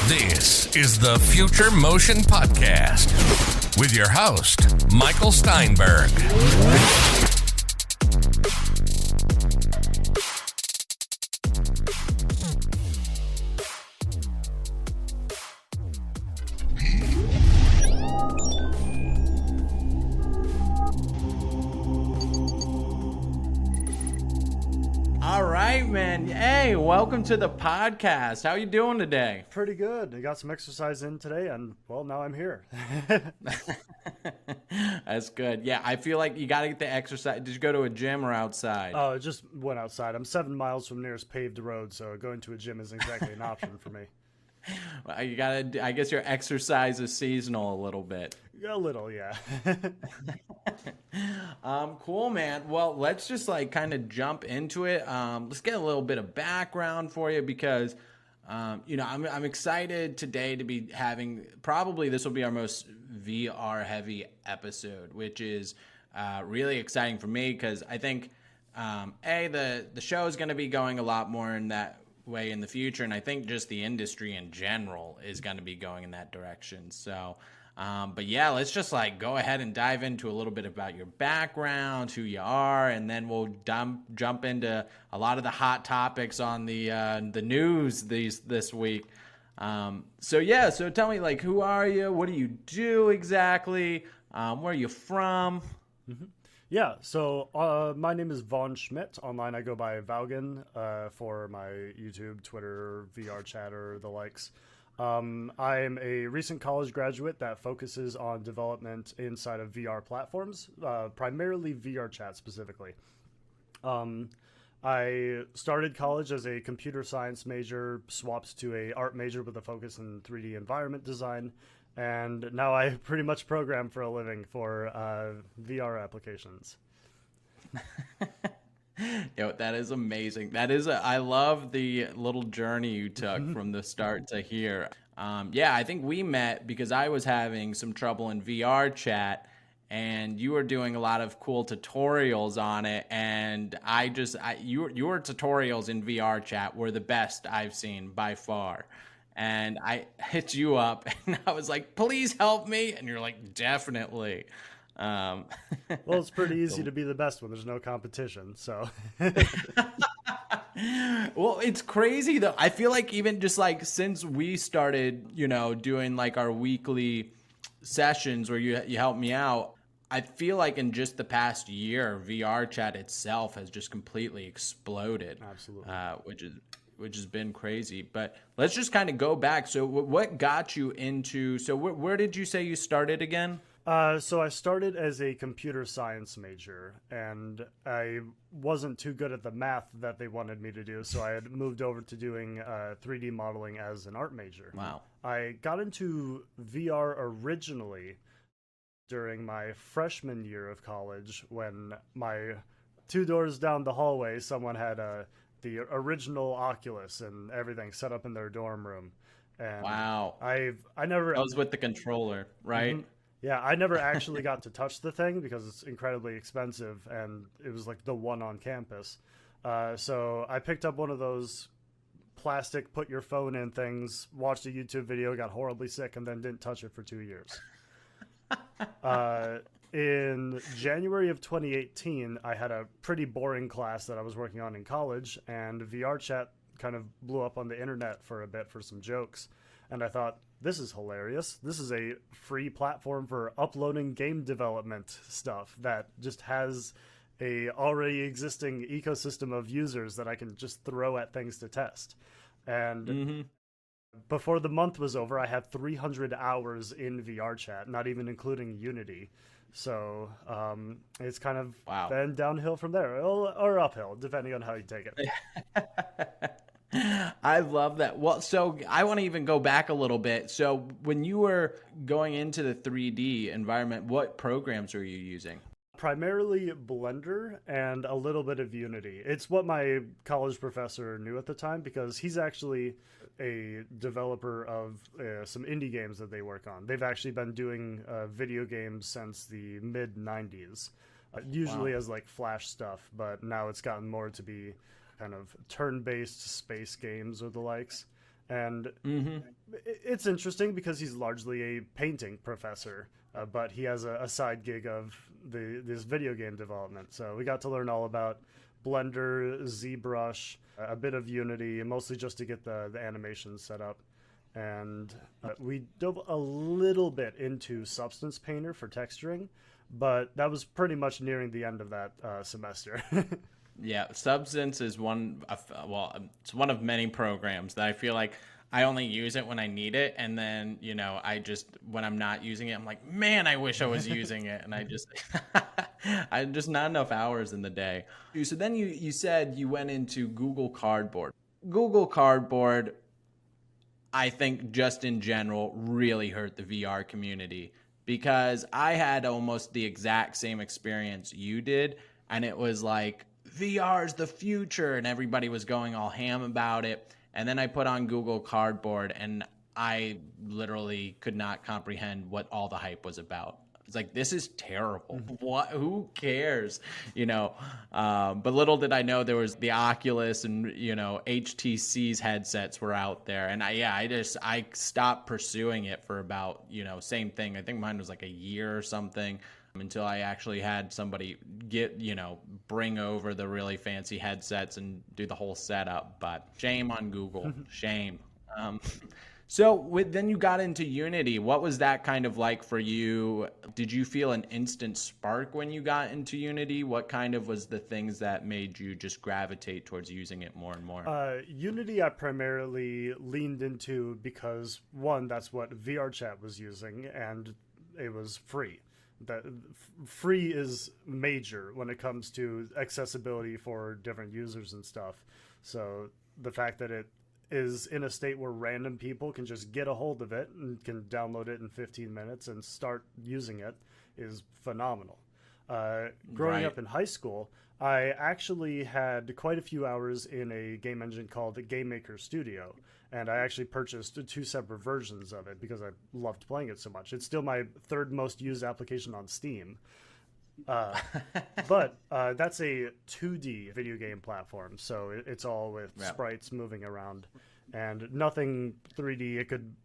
This is the Future Motion Podcast with your host, Michael Steinberg. All right, man. Hey, welcome to the podcast. How you doing today? Pretty good. I got some exercise in today, and well, now I'm here. That's good. Yeah, I feel like you got to get the exercise. Did you go to a gym or outside? Oh, just went outside. I'm 7 miles from nearest paved road, so going to a gym isn't exactly an option for me. Well, you got to. I guess your exercise is seasonal a little bit. A little, yeah. Cool, man. Well, let's just kind of jump into it. Let's get a little bit of background for you because, I'm excited today to be having, probably this will be our most VR heavy episode, which is really exciting for me because I think, the show is going to be going a lot more in that way in the future. And I think just the industry in general is going to be going in that direction. So, but yeah, let's just go ahead and dive into a little bit about your background, who you are, and then we'll jump into a lot of the hot topics on the news this week. So tell me, who are you? What do you do exactly? Where are you from? Mm-hmm. Yeah, so my name is Vaughn Schmidt. Online I go by Vowgan for my YouTube, Twitter, VR chatter, the likes. I'm a recent college graduate that focuses on development inside of VR platforms, primarily VR chat specifically. I started college as a computer science major, swapped to a art major with a focus in 3D environment design, and now I pretty much program for a living for VR applications. Yo, that is amazing. I love the little journey you took from the start to here. I think we met because I was having some trouble in VR chat and you were doing a lot of cool tutorials on it. And your tutorials in VR chat were the best I've seen by far. And I hit you up and I was like, please help me. And you're like, definitely. Well, it's pretty easy to be the best when there's no competition. So, well, it's crazy though. I feel like even just since we started, doing our weekly sessions where you help me out, I feel like in just the past year, VR chat itself has just completely exploded. Absolutely. Which has been crazy. But let's just kind of go back. So what got you into, where did you say you started again? So I started as a computer science major, and I wasn't too good at the math that they wanted me to do, so I had moved over to doing 3D modeling as an art major. Wow. I got into VR originally during my freshman year of college when my 2 doors down the hallway, someone had the original Oculus and everything set up in their dorm room. And wow. I never... That was with the controller, right? Mm-hmm. Yeah, I never actually got to touch the thing because it's incredibly expensive, and it was the one on campus. So I picked up one of those plastic put your phone in things, watched a YouTube video, got horribly sick, and then didn't touch it for 2 years. In January of 2018, I had a pretty boring class that I was working on in college, and VR chat kind of blew up on the internet for a bit for some jokes. And I thought, this is hilarious. This is a free platform for uploading game development stuff that just has a already existing ecosystem of users that I can just throw at things to test. And before the month was over, I had 300 hours in VR chat, not even including Unity. So it's kind of been downhill from there, or uphill, depending on how you take it. I love that. Well, so I want to even go back a little bit. So when you were going into the 3D environment, what programs were you using? Primarily Blender and a little bit of Unity. It's what my college professor knew at the time because he's actually a developer of some indie games that they work on. They've actually been doing video games since the mid-90s, usually as Flash stuff, but now it's gotten more to be kind of turn-based space games or the likes. And it's interesting because he's largely a painting professor, but he has a side gig of this video game development. So we got to learn all about Blender, ZBrush, a bit of Unity, and mostly just to get the animations set up. And we dove a little bit into Substance Painter for texturing, but that was pretty much nearing the end of that semester. Yeah, Substance is it's one of many programs that I feel like I only use it when I need it, and then, when I'm not using it, I'm like, man, I wish I was using it, and I just not enough hours in the day. So then you said you went into Google Cardboard. Google Cardboard, I think just in general, really hurt the VR community, because I had almost the exact same experience you did, and it was like, VR is the future, and everybody was going all ham about it. And then I put on Google Cardboard, and I literally could not comprehend what all the hype was about. It's like, this is terrible. What? Who cares? But little did I know there was the Oculus and, HTC's headsets were out there. And I stopped pursuing it for about, same thing. I think mine was like a year or something, until I actually had somebody bring over the really fancy headsets and do the whole setup. But shame on Google. Shame. Then you got into Unity. What was that kind of like for you? Did you feel an instant spark when you got into Unity? What kind of was the things that made you just gravitate towards using it more and more? Unity I primarily leaned into because, one, that's what VRChat was using, and it was free. That free is major when it comes to accessibility for different users and stuff. So the fact that it is in a state where random people can just get a hold of it and can download it in 15 minutes and start using it is phenomenal. Growing up in high school, I actually had quite a few hours in a game engine called the Game Maker Studio, and I actually purchased 2 separate versions of it because I loved playing it so much. It's still my 3rd most used application on Steam. But that's a 2D video game platform, so it's all with sprites moving around and nothing 3D.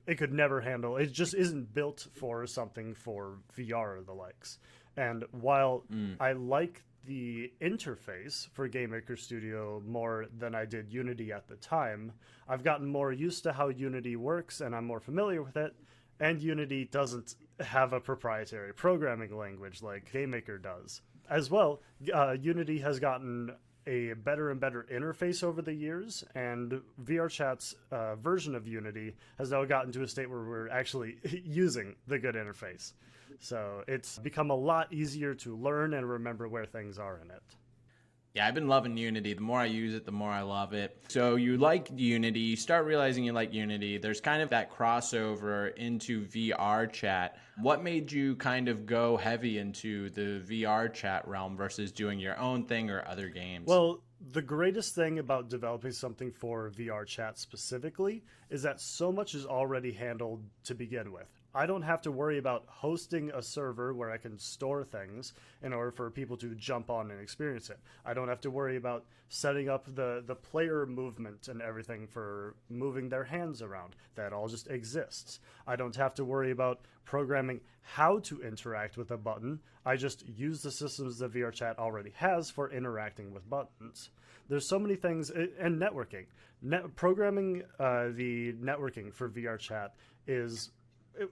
It could never handle. It just isn't built for something for VR or the likes. And while I like the interface for Game Maker Studio more than I did Unity at the time, I've gotten more used to how Unity works and I'm more familiar with it. And Unity doesn't have a proprietary programming language like Game Maker does. As well, Unity has gotten a better and better interface over the years, and VRChat's version of Unity has now gotten to a state where we're actually using the good interface. So it's become a lot easier to learn and remember where things are in it. Yeah, I've been loving Unity. The more I use it, the more I love it. So you like Unity, you start realizing you like Unity. There's kind of that crossover into VR chat. What made you kind of go heavy into the VR chat realm versus doing your own thing or other games? Well, the greatest thing about developing something for VR chat specifically is that so much is already handled to begin with. I don't have to worry about hosting a server where I can store things in order for people to jump on and experience it. I don't have to worry about setting up the player movement and everything for moving their hands around. That all just exists. I don't have to worry about programming how to interact with a button. I just use the systems that VRChat already has for interacting with buttons. There's so many things, and networking. Programming the networking for VRChat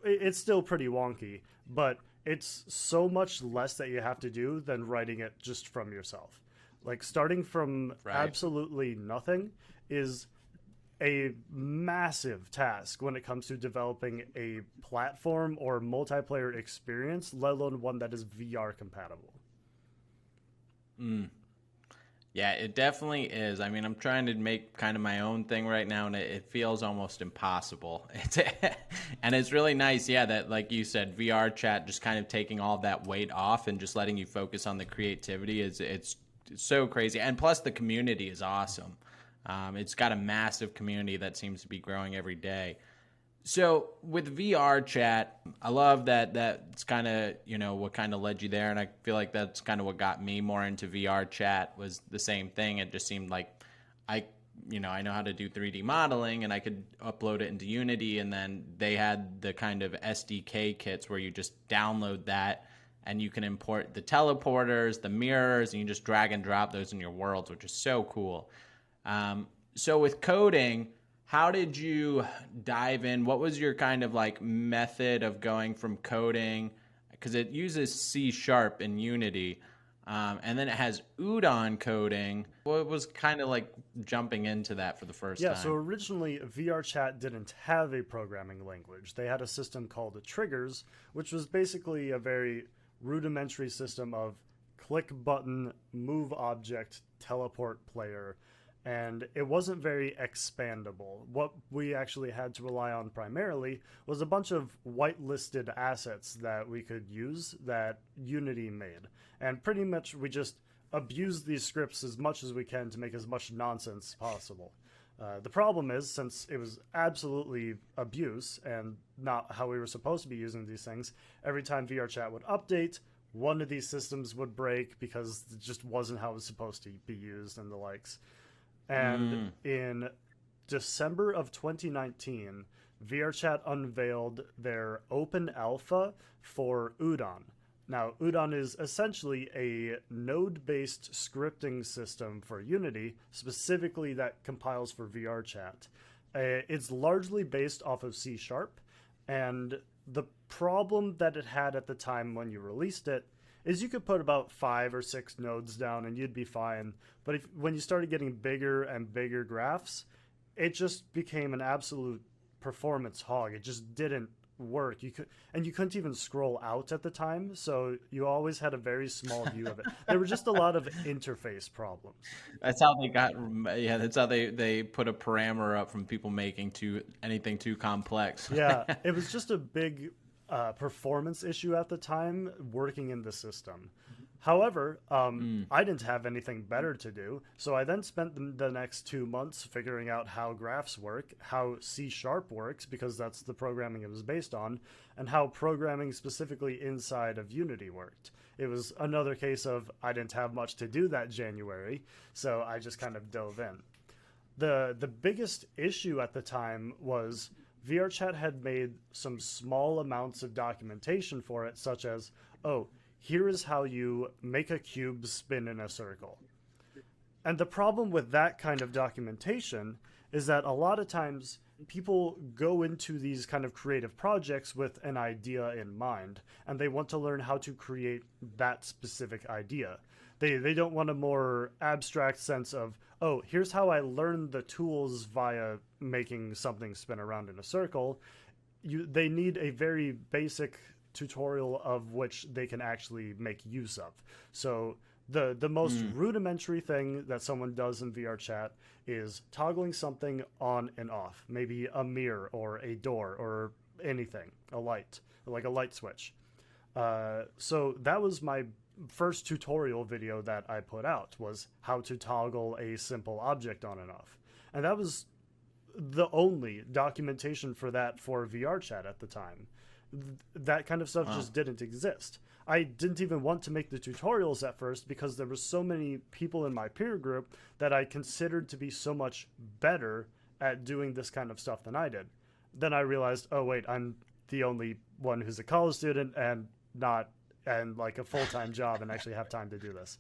it's still pretty wonky, but it's so much less that you have to do than writing it just from yourself. Like, starting from absolutely nothing is a massive task when it comes to developing a platform or multiplayer experience, let alone one that is VR compatible. Yeah, it definitely is. I mean, I'm trying to make kind of my own thing right now, and it feels almost impossible. And it's really nice, that, like you said, VR chat just kind of taking all that weight off and just letting you focus on the creativity. It's so crazy. And plus, the community is awesome. It's got a massive community that seems to be growing every day. So with VR chat, I love that's kind of, what kind of led you there. And I feel like that's kind of what got me more into VR chat was the same thing. It just seemed like I I know how to do 3D modeling, and I could upload it into Unity. And then they had the kind of SDK kits where you just download that and you can import the teleporters, the mirrors, and you just drag and drop those in your worlds, which is so cool. So with coding, how did you dive in? What was your kind of like method of going from coding? Because it uses C# in Unity. And then it has Udon coding. What was kind of like jumping into that for the first time? Yeah, so originally VRChat didn't have a programming language. They had a system called Triggers, which was basically a very rudimentary system of click button, move object, teleport player, and it wasn't very expandable. What we actually had to rely on primarily was a bunch of whitelisted assets that we could use that Unity made. And pretty much we just abused these scripts as much as we can to make as much nonsense as possible. The problem is, since it was absolutely abuse and not how we were supposed to be using these things, every time VRChat would update, one of these systems would break because it just wasn't how it was supposed to be used and the likes. And in December of 2019, VRChat unveiled their open alpha for Udon. Now, Udon is essentially a node-based scripting system for Unity, specifically that compiles for VRChat. It's largely based off of C#, and the problem that it had at the time when you released it is you could put about 5 or 6 nodes down and you'd be fine. But when you started getting bigger and bigger graphs, it just became an absolute performance hog. It just didn't work. You couldn't even scroll out at the time, so you always had a very small view of it. There were just a lot of interface problems. That's how they got. Yeah, that's how they put a parameter up from people making anything too complex. Yeah, it was just a big performance issue at the time working in the system. However, I didn't have anything better to do, so I then spent the next 2 months figuring out how graphs work, how C# works, because that's the programming it was based on, and how programming specifically inside of Unity worked. It was another case of I didn't have much to do that January, so I just kind of dove in. The biggest issue at the time was VRChat had made some small amounts of documentation for it, such as, here is how you make a cube spin in a circle. And the problem with that kind of documentation is that a lot of times people go into these kind of creative projects with an idea in mind, and they want to learn how to create that specific idea. They don't want a more abstract sense of, here's how I learned the tools via making something spin around in a circle. They need a very basic tutorial of which they can actually make use of. So the most rudimentary thing that someone does in VRChat is toggling something on and off, maybe a mirror or a door or anything, a light, like a light switch. So that was my first tutorial video that I put out, was how to toggle a simple object on and off. And that was the only documentation for that for VRChat at the time. That kind of stuff just didn't exist. I didn't even want to make the tutorials at first because there were so many people in my peer group that I considered to be so much better at doing this kind of stuff than I did. Then I realized, I'm the only one who's a college student and like a full-time job and actually have time to do this.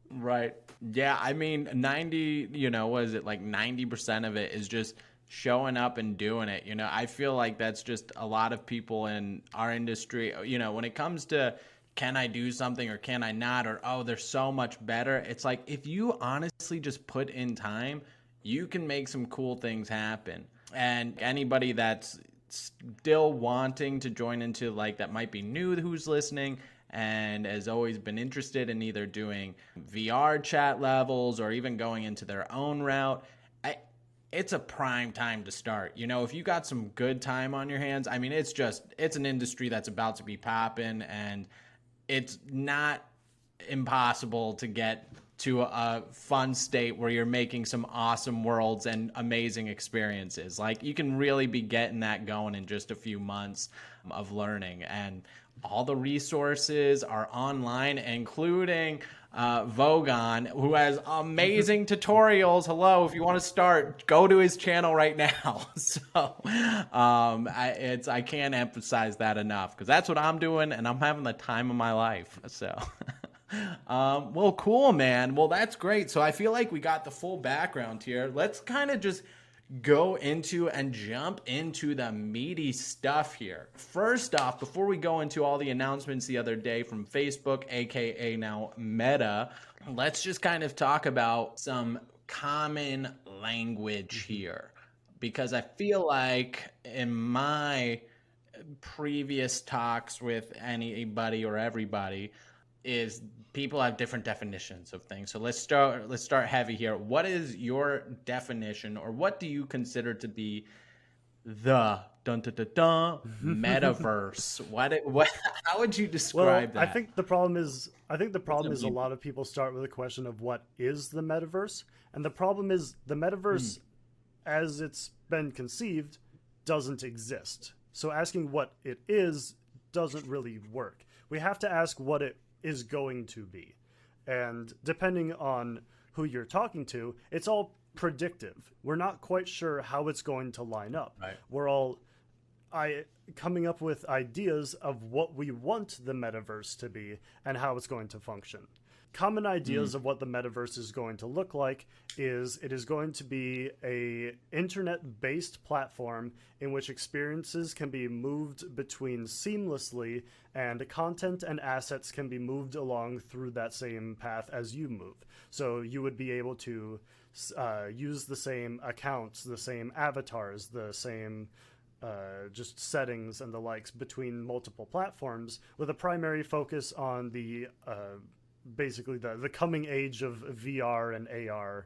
Right. Yeah, I mean, 90% of it is just showing up and doing it. I feel like that's just a lot of people in our industry, when it comes to can I do something or can I not, or they're so much better. It's like, if you honestly just put in time, you can make some cool things happen. And anybody that's still wanting to join into, like, that might be new, who's listening and has always been interested in either doing VR chat levels or even going into their own route, it's a prime time to start. If you got some good time on your hands, I mean, it's an industry that's about to be popping, and it's not impossible to get to a fun state where you're making some awesome worlds and amazing experiences. Like, you can really be getting that going in just a few months of learning, and all the resources are online, including Vowgan, who has amazing tutorials. Hello, if you want to start, go to his channel right now. So I can't emphasize that enough, because that's what I'm doing, and I'm having the time of my life. So well, cool, man. Well, that's great. So I feel like we got the full background here. Let's kind of just go into and jump into the meaty stuff here. First off, before we go into all the announcements the other day from Facebook, aka now Meta, let's just kind of talk about some common language here, because I feel like in my previous talks with anybody or everybody is people have different definitions of things. So let's start heavy here. What is your definition, or what do you consider to be the metaverse? What how would you describe that? I think the problem is a lot of people start with a question of what is the metaverse, and the problem is the metaverse as it's been conceived doesn't exist. So asking what it is doesn't really work. We have to ask what it is going to be. And depending on who you're talking to, it's all predictive. We're not quite sure how it's going to line up. Right. We're all coming up with ideas of what we want the metaverse to be and how it's going to function. Common ideas of what the metaverse is going to look like is it is going to be a internet-based platform in which experiences can be moved between seamlessly, and content and assets can be moved along through that same path as you move. So you would be able to use the same accounts, the same avatars, the same just settings and the likes between multiple platforms, with a primary focus on the basically the coming age of VR and AR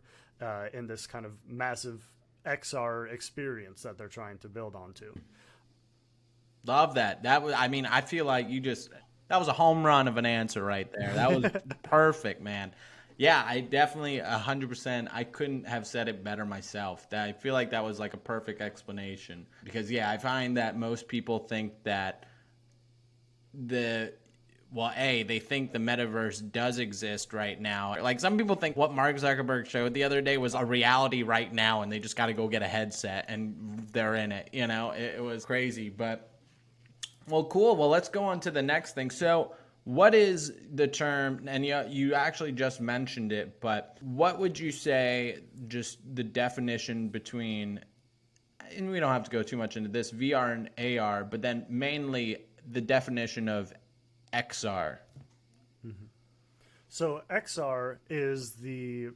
in this kind of massive XR experience that they're trying to build onto. Love that. That was, I mean, I feel like that was a home run of an answer right there. That was perfect, man. Yeah, I definitely 100%. I couldn't have said it better myself. I feel like that was like a perfect explanation, because yeah, I find that most people think that they think the metaverse does exist right now. Like, some people think what Mark Zuckerberg showed the other day was a reality right now, and they just got to go get a headset and they're in it. You know, it was crazy. But, well, cool. Well, let's go on to the next thing. So what is the term, and you actually just mentioned it, but what would you say just the definition between, and we don't have to go too much into this, VR and AR, but then mainly the definition of XR. So XR is the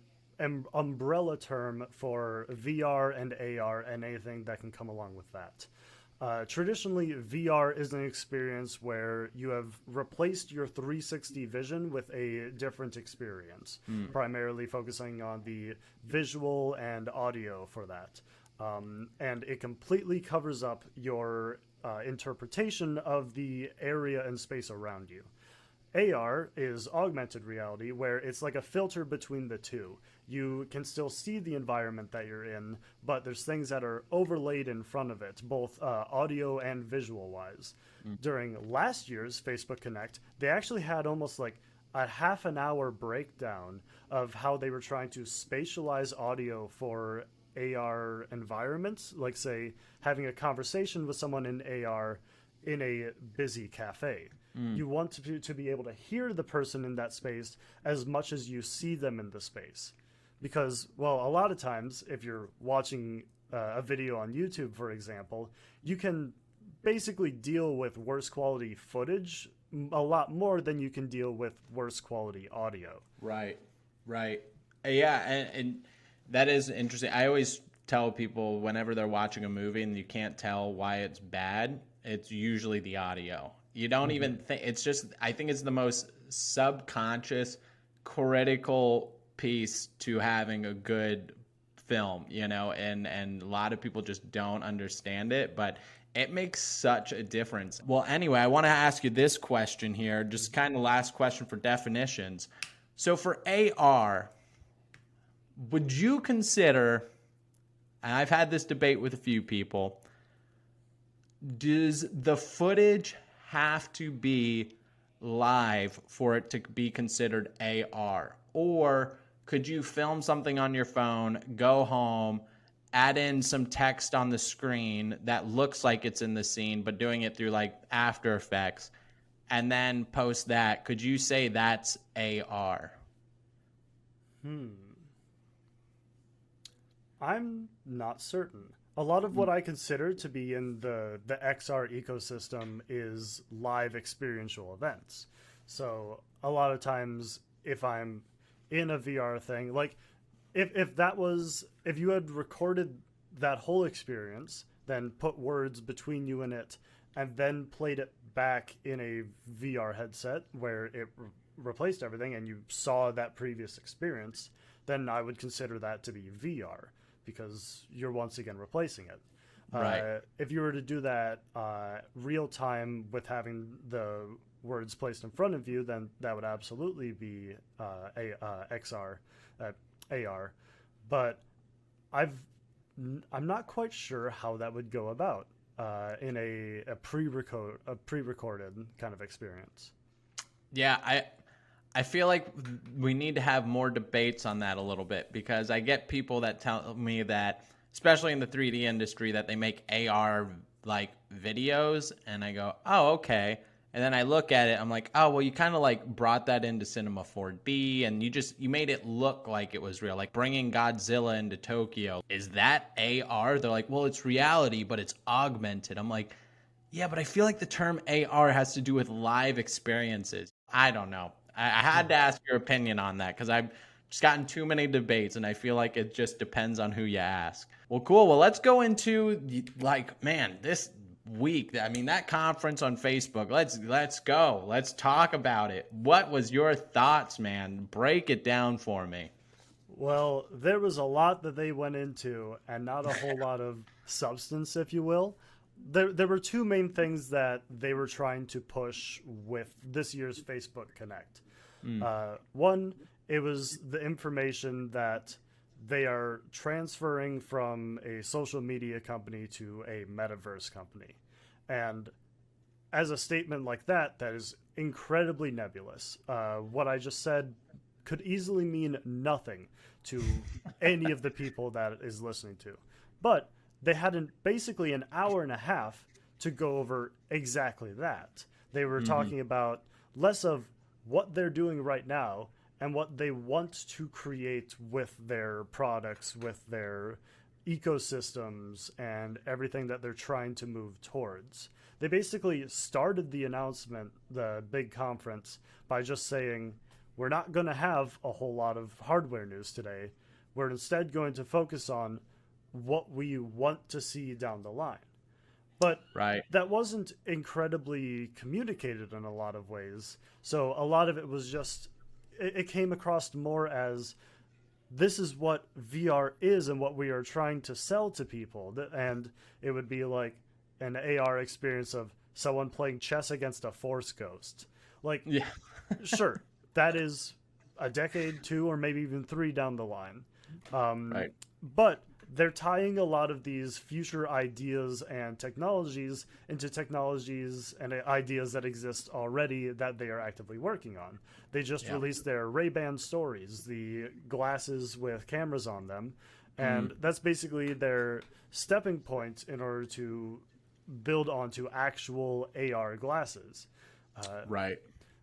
umbrella term for VR and AR and anything that can come along with that. Traditionally, VR is an experience where you have replaced your 360 vision with a different experience, primarily focusing on the visual and audio for that. And it completely covers up your interpretation of the area and space around you. AR is augmented reality, where it's like a filter between the two. You can still see the environment that you're in, but there's things that are overlaid in front of it, both audio and visual wise. During last year's Facebook Connect, they actually had almost like a half an hour breakdown of how they were trying to spatialize audio for AR environments, like say having a conversation with someone in AR in a busy cafe. You want to be able to hear the person in that space as much as you see them in the space. Because, well, a lot of times, if you're watching a video on YouTube, for example, you can basically deal with worse quality footage a lot more than you can deal with worse quality audio. Right. Yeah, and that is interesting. I always tell people whenever they're watching a movie and you can't tell why it's bad, it's usually the audio. You don't even think, it's just, I think it's the most subconscious, critical piece to having a good film, you know, and a lot of people just don't understand it, but it makes such a difference. Well, anyway, I want to ask you this question here, just kind of last question for definitions. So for AR, would you consider, and I've had this debate with a few people, does the footage have to be live for it to be considered AR? Or could you film something on your phone, go home, add in some text on the screen that looks like it's in the scene, but doing it through like After Effects, and then post that? Could you say that's AR? I'm not certain. A lot of what I consider to be in the XR ecosystem is live experiential events. So a lot of times if I'm in a VR thing, like if you had recorded that whole experience, then put words between you and it, and then played it back in a VR headset where it replaced everything and you saw that previous experience, then I would consider that to be VR because you're once again replacing it. Right. If you were to do that real time with having the words placed in front of you, then that would absolutely be XR, AR. But I'm not quite sure how that would go about in a pre-recorded kind of experience. Yeah, I feel like we need to have more debates on that a little bit, because I get people that tell me that, especially in the 3D industry, that they make AR like videos, and I go, oh, okay. And then I look at it, I'm like, oh, well, you kind of like brought that into Cinema 4D, and you made it look like it was real, like bringing Godzilla into Tokyo. Is that AR? They're like, well, it's reality, but it's augmented. I'm like, yeah, but I feel like the term AR has to do with live experiences. I don't know. I had to ask your opinion on that because I've just gotten too many debates, and I feel like it just depends on who you ask. Well, cool. Well, let's go into this week. I mean, that conference on Facebook. Let's go. Let's talk about it. What was your thoughts, man? Break it down for me. Well, there was a lot that they went into and not a whole lot of substance, if you will. There were two main things that they were trying to push with this year's Facebook Connect. One, it was the information that they are transferring from a social media company to a metaverse company. And as a statement like that, that is incredibly nebulous. What I just said could easily mean nothing to any of the people that is listening to. But they had basically an hour and a half to go over exactly that. They were talking about less of what they're doing right now and what they want to create with their products, with their ecosystems, and everything that they're trying to move towards. They basically started the announcement, the big conference, by just saying, we're not going to have a whole lot of hardware news today. We're instead going to focus on what we want to see down the line. But that wasn't incredibly communicated in a lot of ways. So a lot of it was just, it came across more as, this is what VR is and what we are trying to sell to people. And it would be like an AR experience of someone playing chess against a Force ghost. Like, yeah. Sure, that is a decade, 2, or maybe even 3 down the line. But they're tying a lot of these future ideas and technologies into technologies and ideas that exist already that they are actively working on. They just released their Ray-Ban stories, the glasses with cameras on them, and that's basically their stepping point in order to build onto actual AR glasses.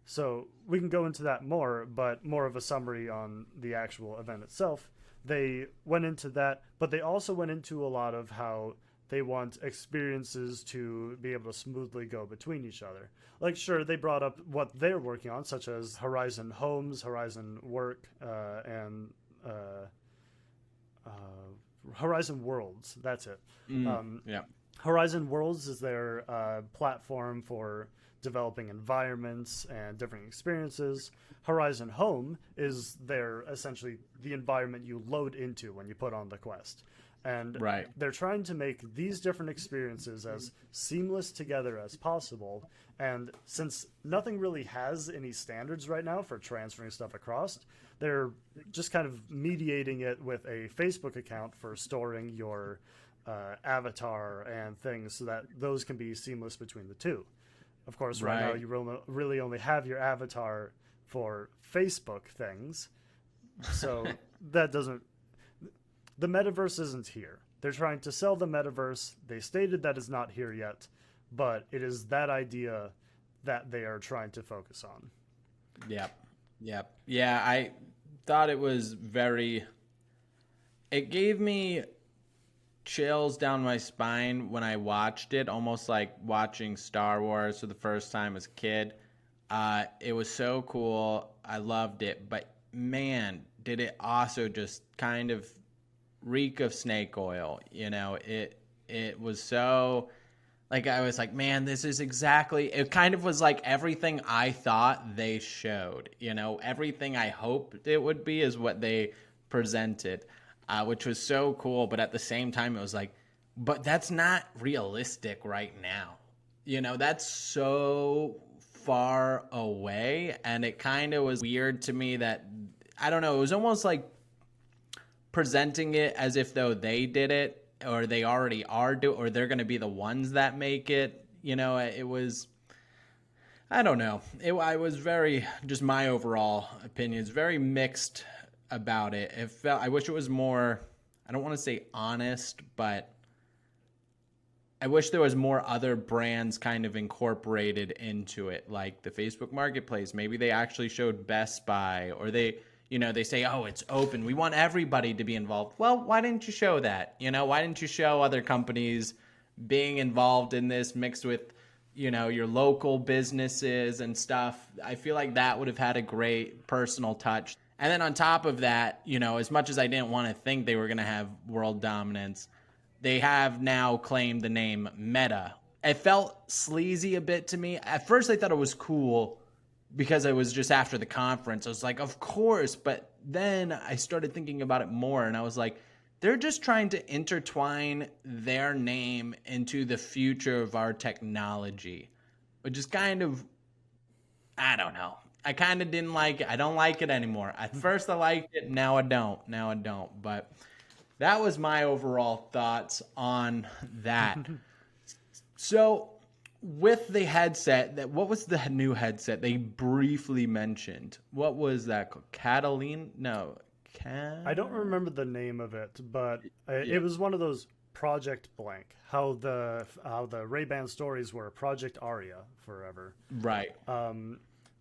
So we can go into that more, but more of a summary on the actual event itself. They went into that, but they also went into a lot of how they want experiences to be able to smoothly go between each other. Like, sure, they brought up what they're working on, such as Horizon Homes, Horizon Work, and Horizon Worlds. That's it. Horizon Worlds is their platform for developing environments and different experiences. Horizon Home is their essentially the environment you load into when you put on the Quest. And they're trying to make these different experiences as seamless together as possible. And since nothing really has any standards right now for transferring stuff across, they're just kind of mediating it with a Facebook account for storing your avatar and things so that those can be seamless between the two. Of course, right now you really only have your avatar for Facebook things. So that doesn't... The metaverse isn't here. They're trying to sell the metaverse. They stated that it's not here yet, but it is that idea that they are trying to focus on. Yep. Yeah, I thought it was very... It gave me chills down my spine when I watched it, almost like watching Star Wars for the first time as a kid. It was so cool. I loved it. But man, did it also just kind of reek of snake oil. You know, it was so... Like, I was like, man, this is exactly... It kind of was like everything I thought they showed. You know, everything I hoped it would be is what they presented. Which was so cool, but at the same time, it was like, but that's not realistic right now. You know, that's so far away, and it kind of was weird to me that, I don't know, it was almost like presenting it as if though they did it, or they already are, or they're going to be the ones that make it. You know, it was... I don't know. I was very... Just my overall opinion is very mixed about it. It felt... I wish it was more... I don't want to say honest, but I wish there was more other brands kind of incorporated into it, like the Facebook Marketplace. Maybe they actually showed Best Buy, or they say, oh, it's open. We want everybody to be involved. Well, why didn't you show that? You know, why didn't you show other companies being involved in this mixed with, you know, your local businesses and stuff? I feel like that would have had a great personal touch. And then on top of that, you know, as much as I didn't want to think they were going to have world dominance, they have now claimed the name Meta. It felt sleazy a bit to me. At first, I thought it was cool because it was just after the conference. I was like, of course. But then I started thinking about it more, and I was like, they're just trying to intertwine their name into the future of our technology, which is kind of, I don't know. I kind of didn't like it. I don't like it anymore. At first I liked it. Now I don't. But that was my overall thoughts on that. So with the headset, what was the new headset they briefly mentioned? What was that called? Catalina? No. I don't remember the name of it, but it was one of those Project Blank. How the Ray-Ban stories were Project Aria forever. Right.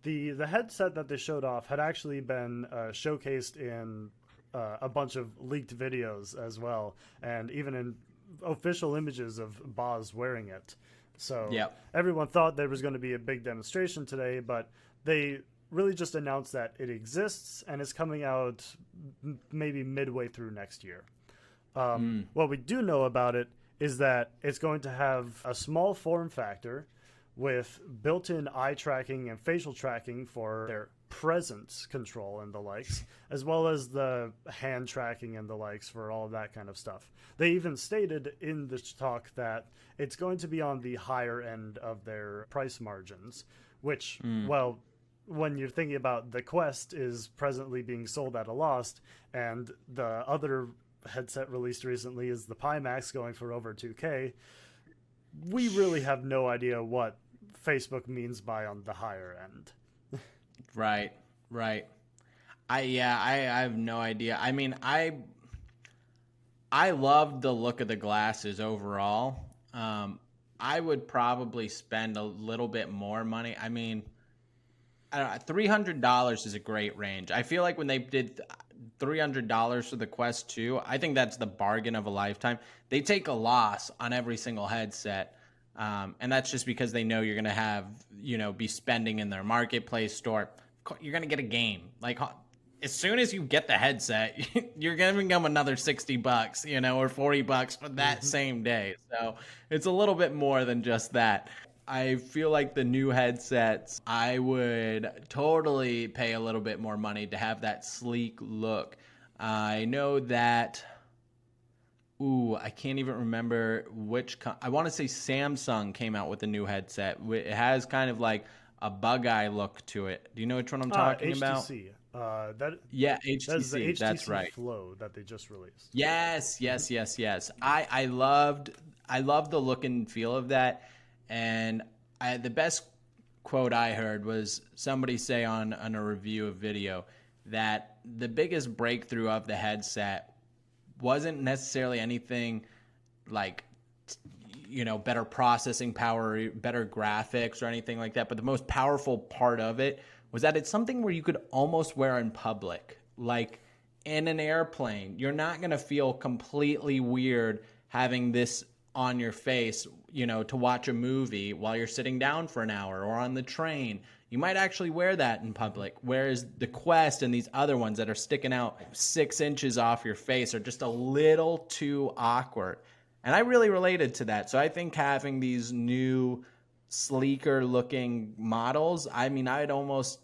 The headset that they showed off had actually been showcased in a bunch of leaked videos as well, and even in official images of Boz wearing it. So everyone thought there was going to be a big demonstration today, but they really just announced that it exists and is coming out maybe midway through next year. What we do know about it is that it's going to have a small form factor with built-in eye tracking and facial tracking for their presence control and the likes, as well as the hand tracking and the likes for all of that kind of stuff. They even stated in the talk that it's going to be on the higher end of their price margins, which, well, when you're thinking about the Quest is presently being sold at a loss, and the other headset released recently is the Pimax going for over $2K, we really have no idea what Facebook means by on the higher end. Right. I have no idea. I mean, I loved the look of the glasses overall. I would probably spend a little bit more money. I mean, I don't know, $300 is a great range. I feel like when they did $300 for the Quest 2, I think that's the bargain of a lifetime. They take a loss on every single headset. And that's just because they know you're going to have, be spending in their marketplace store. You're going to get a game. Like, as soon as you get the headset, you're giving them another $60, or $40 for that same day. So it's a little bit more than just that. I feel like the new headsets, I would totally pay a little bit more money to have that sleek look. I know that... I can't even remember which... I want to say Samsung came out with a new headset. It has kind of like a bug-eye look to it. Do you know which one I'm talking about? HTC. HTC. That's the HTC that's right. Flow that they just released. Yes. I loved the look and feel of that. And the best quote I heard was somebody say on a review of video that the biggest breakthrough of the headset wasn't necessarily anything like, better processing power, better graphics or anything like that. But the most powerful part of it was that it's something where you could almost wear in public, like in an airplane. You're not going to feel completely weird having this on your face, to watch a movie while you're sitting down for an hour or on the train. You might actually wear that in public, whereas the Quest and these other ones that are sticking out 6 inches off your face are just a little too awkward. And I really related to that. So I think having these new, sleeker looking models, I'd almost,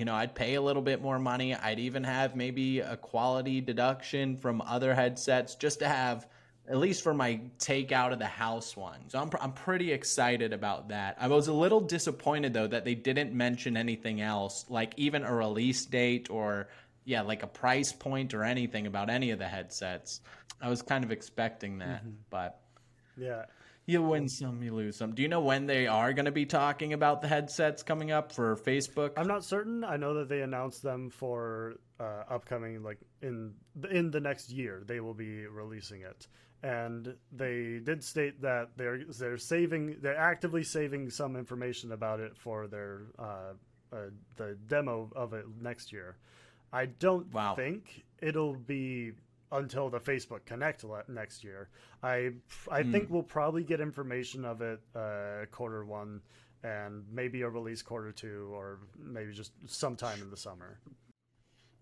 I'd pay a little bit more money. I'd even have maybe a quality deduction from other headsets just to have, at least for my take out of the house one. So I'm pretty excited about that. I was a little disappointed though that they didn't mention anything else, like even a release date or like a price point or anything about any of the headsets. I was kind of expecting that, but yeah, you win some, you lose some. Do you know when they are going to be talking about the headsets coming up for Facebook? I'm not certain. I know that they announced them for upcoming, like in the next year, they will be releasing it. And they did state that they're actively saving some information about it for their the demo of it next year. I don't think it'll be until the Facebook Connect next year. I think we'll probably get information of it quarter one and maybe a release quarter two, or maybe just sometime in the summer.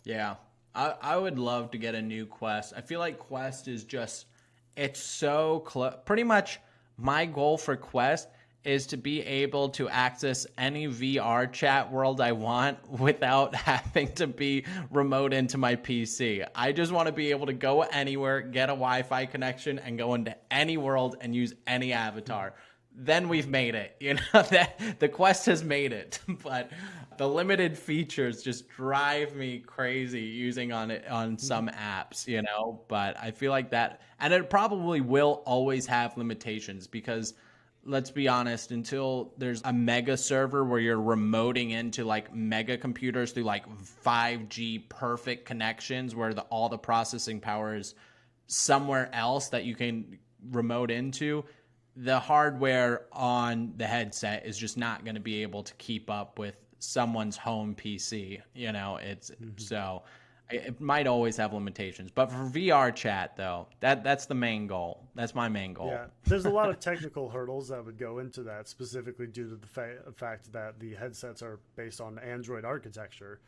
Yeah, I would love to get a new Quest. I feel like Quest is just, it's so close. Pretty much my goal for Quest is to be able to access any VR chat world I want without having to be remote into my PC. I just want to be able to go anywhere, get a Wi-Fi connection, and go into any world and use any avatar. Then we've made it. That the Quest has made it. But the limited features just drive me crazy using on some apps, But I feel like that, and it probably will always have limitations because, let's be honest, until there's a mega server where you're remoting into like mega computers through like 5G perfect connections where all the processing power is somewhere else that you can remote into, the hardware on the headset is just not going to be able to keep up with someone's home PC. So it might always have limitations, but for VR chat though, that's the main goal. That's my main goal. Yeah, there's a lot of technical hurdles that would go into that, specifically due to the fact that the headsets are based on Android architecture.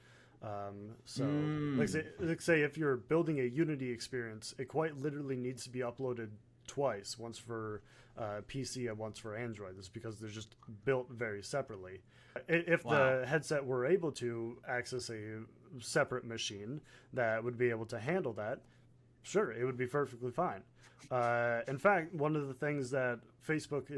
Like say if you're building a Unity experience, it quite literally needs to be uploaded twice, once for PC and once for Android. This is because they're just built very separately. If the headset were able to access a separate machine that would be able to handle that, sure, it would be perfectly fine. In fact, one of the things that Facebook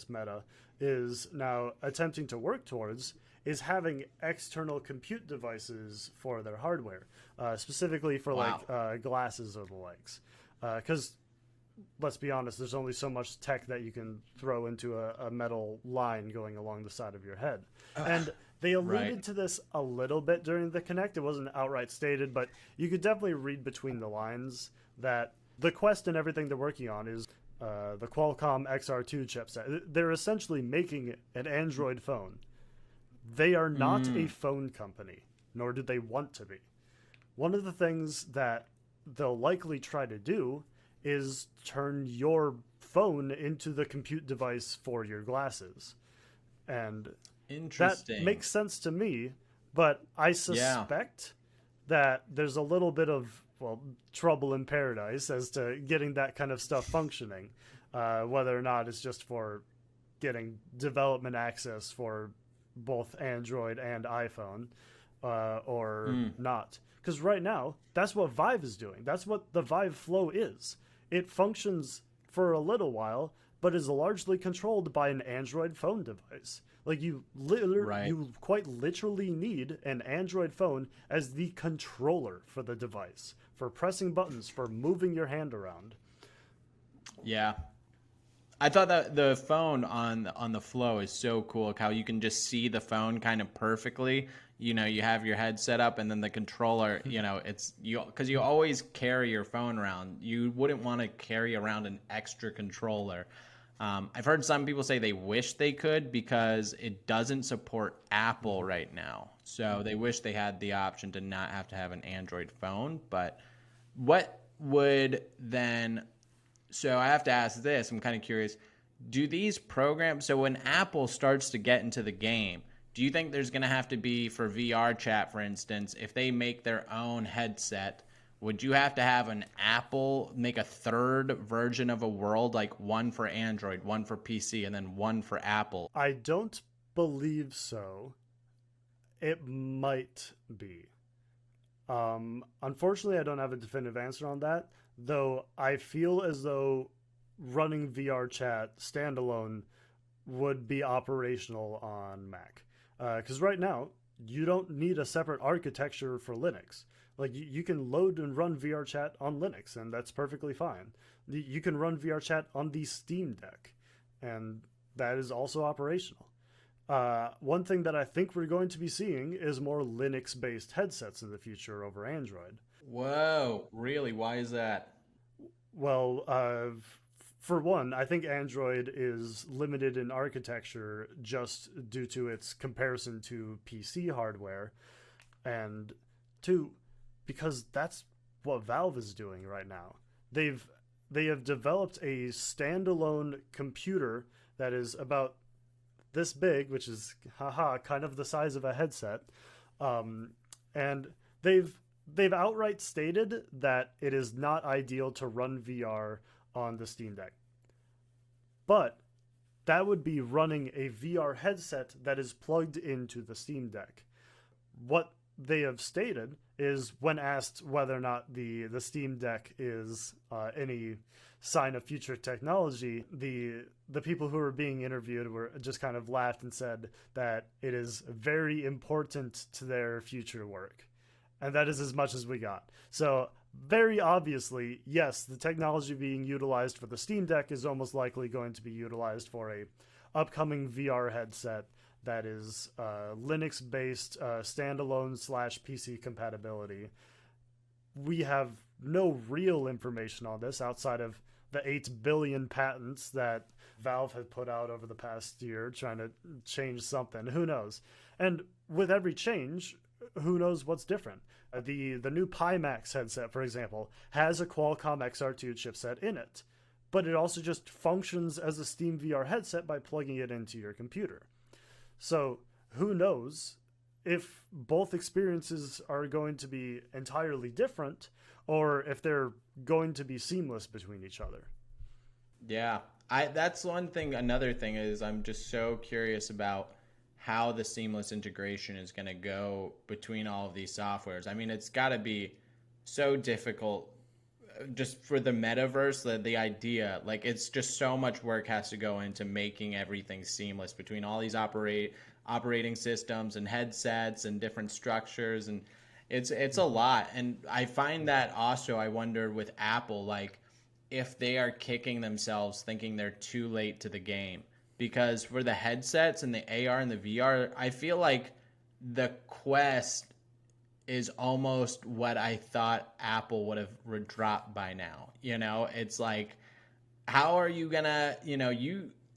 Meta is now attempting to work towards is having external compute devices for their hardware, specifically for glasses or the likes. Because let's be honest, there's only so much tech that you can throw into a metal line going along the side of your head. And they alluded to this a little bit during the Connect. It wasn't outright stated, but you could definitely read between the lines that the Quest and everything they're working on is the Qualcomm XR2 chipset. They're essentially making an Android phone. They are not a phone company, nor do they want to be. One of the things that they'll likely try to do is turn your phone into the compute device for your glasses. And that makes sense to me, but I suspect that there's a little bit of, trouble in paradise as to getting that kind of stuff functioning, whether or not it's just for getting development access for both Android and iPhone, or not. Because right now, that's what Vive is doing. That's what the Vive Flow is. It functions for a little while, but is largely controlled by an Android phone device. Like you quite literally need an Android phone as the controller for the device, for pressing buttons, for moving your hand around. Yeah. I thought that the phone on the Flow is so cool. Like how you can just see the phone kind of perfectly. You know, you have your head set up, and then the controller. You know, it's you because you always carry your phone around. You wouldn't want to carry around an extra controller. I've heard some people say they wish they could because it doesn't support Apple right now. So they wish they had the option to not have to have an Android phone. But what would then so I have to ask this. I'm kind of curious. Do these programs, so when Apple starts to get into the game, do you think there's going to have to be for VR chat, for instance, if they make their own headset, would you have to have an Apple make a third version of a world, like one for Android, one for PC, and then one for Apple? I don't believe so. It might be. Unfortunately, I don't have a definitive answer on that. Though I feel as though running VR chat standalone would be operational on Mac. Because right now, you don't need a separate architecture for Linux. Like, you can load and run VR chat on Linux, and that's perfectly fine. You can run VR chat on the Steam Deck, and that is also operational. One thing that I think we're going to be seeing is more Linux-based headsets in the future over Android. Whoa, really? Why is that? Well, for one, I think Android is limited in architecture just due to its comparison to PC hardware. And two, because that's what Valve is doing right now. They have developed a standalone computer that is about this big, which is kind of the size of a headset. And they've outright stated that it is not ideal to run VR on the Steam Deck. But that would be running a VR headset that is plugged into the Steam Deck. What they have stated is, when asked whether or not the Steam Deck is any sign of future technology, the people who were being interviewed were just kind of laughed and said that it is very important to their future work. And that is as much as we got. So very obviously, yes, the technology being utilized for the Steam Deck is almost likely going to be utilized for a upcoming VR headset that is Linux-based, standalone / PC compatibility. We have no real information on this outside of the 8 billion patents that Valve had put out over the past year trying to change something. Who knows? And with every change, who knows what's different? The new Pimax headset, for example, has a Qualcomm XR2 chipset in it, but it also just functions as a Steam VR headset by plugging it into your computer. So who knows if both experiences are going to be entirely different or if they're going to be seamless between each other. Yeah, that's one thing. Another thing is I'm just so curious about how the seamless integration is going to go between all of these softwares. I mean, it's got to be so difficult just for the metaverse, the idea, like it's just so much work has to go into making everything seamless between all these operating systems and headsets and different structures. And it's a lot. And I find that also, I wonder with Apple, like if they are kicking themselves thinking they're too late to the game. Because for the headsets and the AR and the VR, I feel like the Quest is almost what I thought Apple would have dropped by now. You know, it's like, how are you gonna,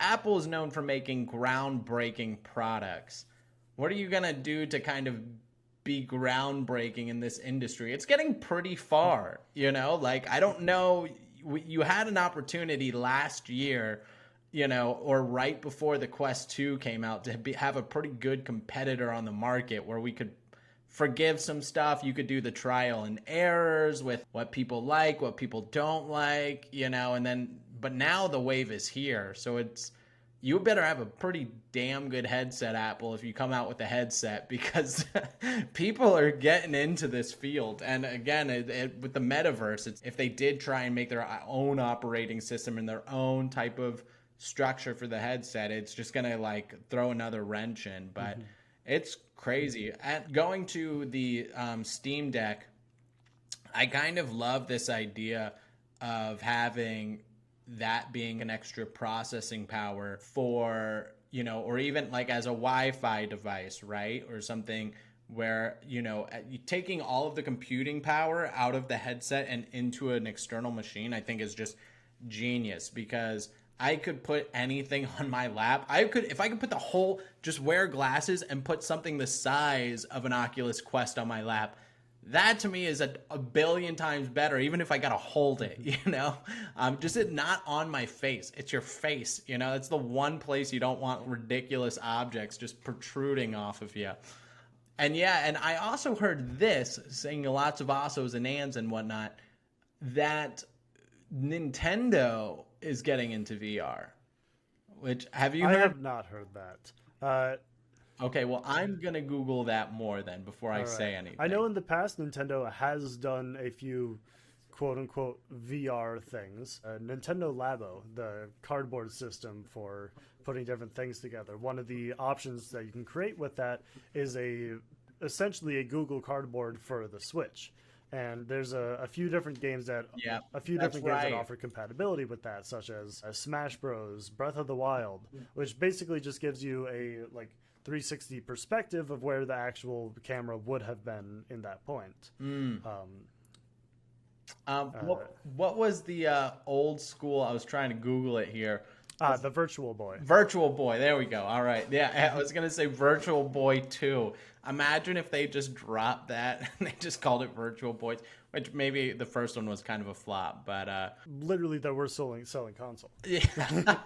Apple is known for making groundbreaking products. What are you gonna do to kind of be groundbreaking in this industry? It's getting pretty far, like, I don't know. You had an opportunity last year, or right before the Quest 2 came out to have a pretty good competitor on the market where we could forgive some stuff. You could do the trial and errors with what people like, what people don't like, but now the wave is here. So you better have a pretty damn good headset, Apple, if you come out with a headset, because people are getting into this field. And again, with the metaverse, if they did try and make their own operating system and their own type of structure for the headset, it's just gonna like throw another wrench in. But it's crazy. Going to the Steam Deck, I kind of love this idea of having that being an extra processing power for, or even like as a Wi-Fi device, right? Or something where, taking all of the computing power out of the headset and into an external machine, I think is just genius, because I could put anything on my lap. If I could put just wear glasses and put something the size of an Oculus Quest on my lap, that to me is a billion times better, even if I gotta hold it, just it not on my face. It's your face, it's the one place you don't want ridiculous objects just protruding off of you. And and I also heard this, saying lots of assos and ands and whatnot, that Nintendo is getting into VR. Which, have you heard? I have not heard that. Okay, well, I'm going to Google that more then before I say anything. I know in the past Nintendo has done a few quote-unquote VR things. Nintendo Labo, the cardboard system for putting different things together. One of the options that you can create with that is essentially a Google Cardboard for the Switch. And there's a few different games that offer compatibility with that, such as Smash Bros, Breath of the Wild, which basically just gives you a 360 perspective of where the actual camera would have been in that point. What was the old school? I was trying to Google it here. The Virtual Boy. Virtual Boy. There we go. All right. Yeah, I was going to say Virtual Boy 2. Imagine if they just dropped that and they just called it Virtual Boy, which maybe the first one was kind of a flop, but literally they were selling console. Yeah.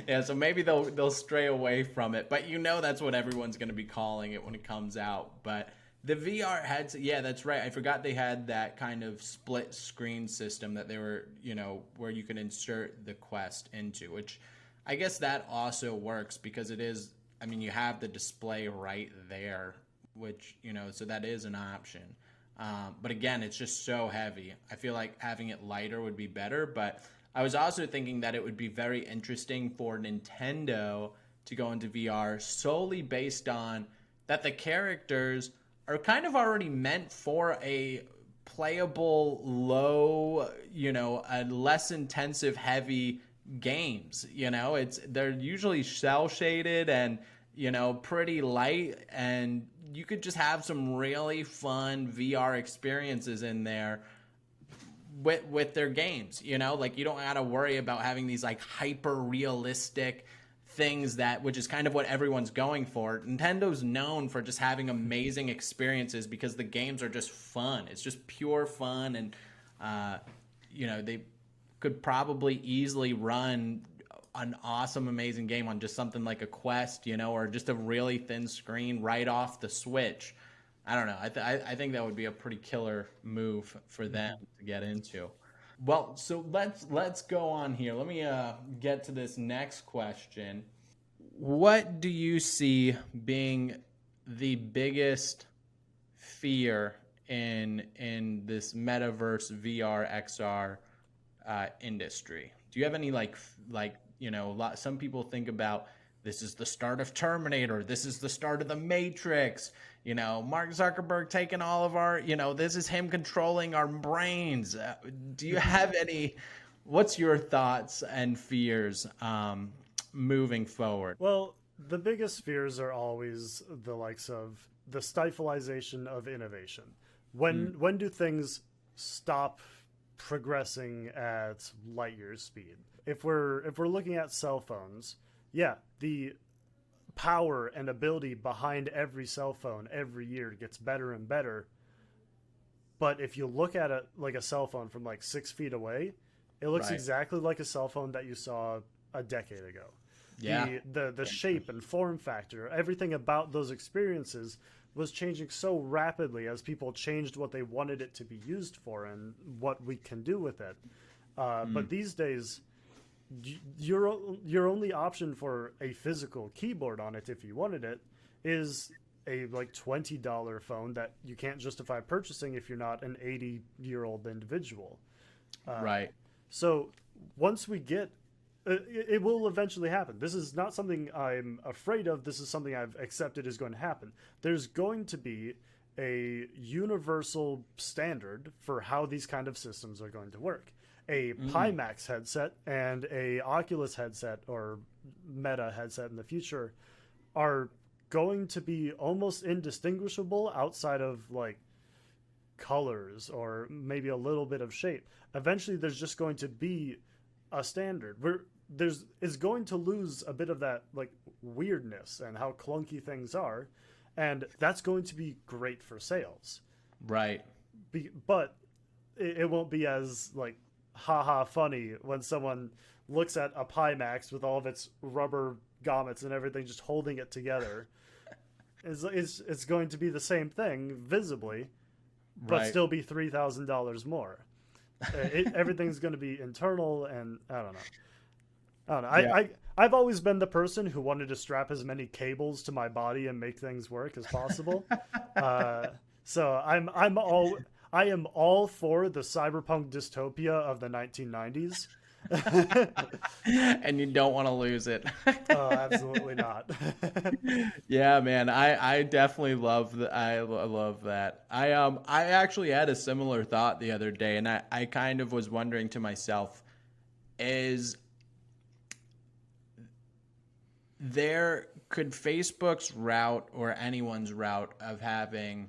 Yeah, so maybe they'll stray away from it, but that's what everyone's going to be calling it when it comes out. But the VR headset, yeah, that's right. I forgot they had that kind of split screen system that they were, where you can insert the Quest into, which I guess that also works because it is, you have the display right there, which, so that is an option. But again, it's just so heavy. I feel like having it lighter would be better, but I was also thinking that it would be very interesting for Nintendo to go into VR solely based on that the characters are kind of already meant for a playable, low, a less intensive, heavy games. They're usually cell shaded and pretty light, and you could just have some really fun VR experiences in there with their games. You don't gotta worry about having these hyper realistic things which is kind of what everyone's going for. Nintendo's known for just having amazing experiences because the games are just fun. It's just pure fun, and they could probably easily run an awesome, amazing game on just something like a Quest, or just a really thin screen right off the Switch. I don't know. I think that would be a pretty killer move for them to get into. Well, so let's go on here. Let me get to this next question. What do you see being the biggest fear in this Metaverse VR XR industry? Do you have any some people think about this is the start of Terminator, this is the start of the Matrix, Mark Zuckerberg taking all of our, this is him controlling our brains. Do you have what's your thoughts and fears moving forward? Well, the biggest fears are always the likes of the stifleization of innovation. When do things stop progressing at light years speed? If we're looking at cell phones, yeah, the power and ability behind every cell phone every year gets better and better. But if you look at it like a cell phone from 6 feet away, it looks exactly like a cell phone that you saw a decade ago. Yeah, the shape and form factor, everything about those experiences was changing so rapidly as people changed what they wanted it to be used for and what we can do with it. But these days, your only option for a physical keyboard on it, if you wanted it, is a $20 phone that you can't justify purchasing if you're not an 80-year-old individual. Right. So once we get, it will eventually happen. This is not something I'm afraid of. This is something I've accepted is going to happen. There's going to be a universal standard for how these kind of systems are going to work. A Pimax headset and a Oculus headset or Meta headset in the future are going to be almost indistinguishable outside of like colors or maybe a little bit of shape. Eventually there's just going to be a standard where it's going to lose a bit of that like weirdness and how clunky things are, and that's going to be great for sales. Right. But it won't be as like haha funny when someone looks at a Pimax with all of its rubber grommets and everything just holding it together. It's going to be the same thing visibly, but still be $3,000 more. Everything's going to be internal, and I don't know. Yeah. I've always been the person who wanted to strap as many cables to my body and make things work as possible. So I am all for the cyberpunk dystopia of the 1990s. And you don't want to lose it. Oh, absolutely not. Yeah, man, I definitely love I love that. I actually had a similar thought the other day, and I kind of was wondering to myself, could Facebook's route or anyone's route of having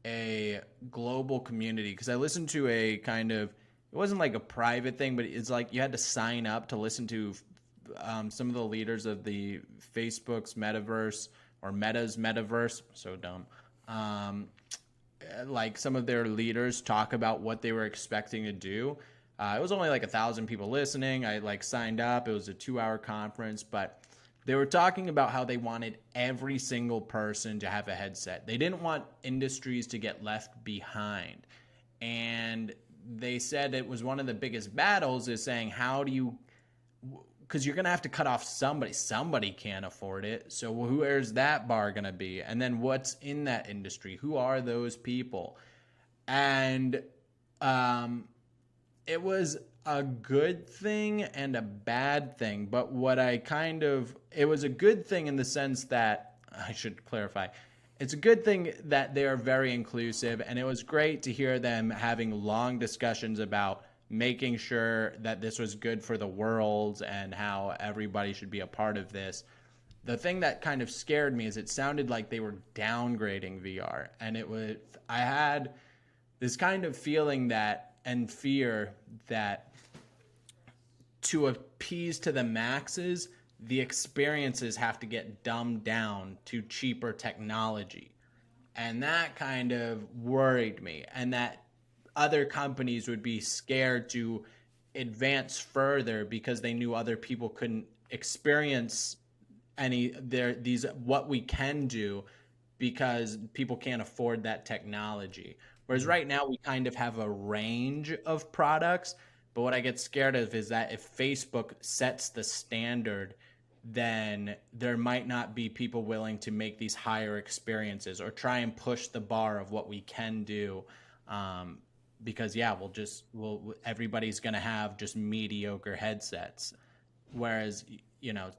a global community? Because I listened to a kind of, it wasn't like a private thing, but it's like you had to sign up to listen to some of the leaders of the Facebook's Metaverse or Meta's Metaverse. So dumb. Like some of their leaders talk about what they were expecting to do. It was only like 1,000 people listening. I like signed up. It was a 2-hour conference, but they were talking about how they wanted every single person to have a headset. They didn't want industries to get left behind. And they said it was one of the biggest battles is saying, how do you, because you're going to have to cut off somebody. Somebody can't afford it. So where's that bar going to be? And then what's in that industry? Who are those people? And it was a good thing and a bad thing, but it was a good thing in the sense that, I should clarify, it's a good thing that they are very inclusive, and it was great to hear them having long discussions about making sure that this was good for the world and how everybody should be a part of this. The thing that kind of scared me is it sounded like they were downgrading VR, and I had this kind of feeling and fear that to appease to the maxes, the experiences have to get dumbed down to cheaper technology. And that kind of worried me, and that other companies would be scared to advance further because they knew other people couldn't experience what we can do because people can't afford that technology. Whereas right now we kind of have a range of products. But what I get scared of is that if Facebook sets the standard, then there might not be people willing to make these higher experiences or try and push the bar of what we can do. Because everybody's going to have just mediocre headsets. Whereas,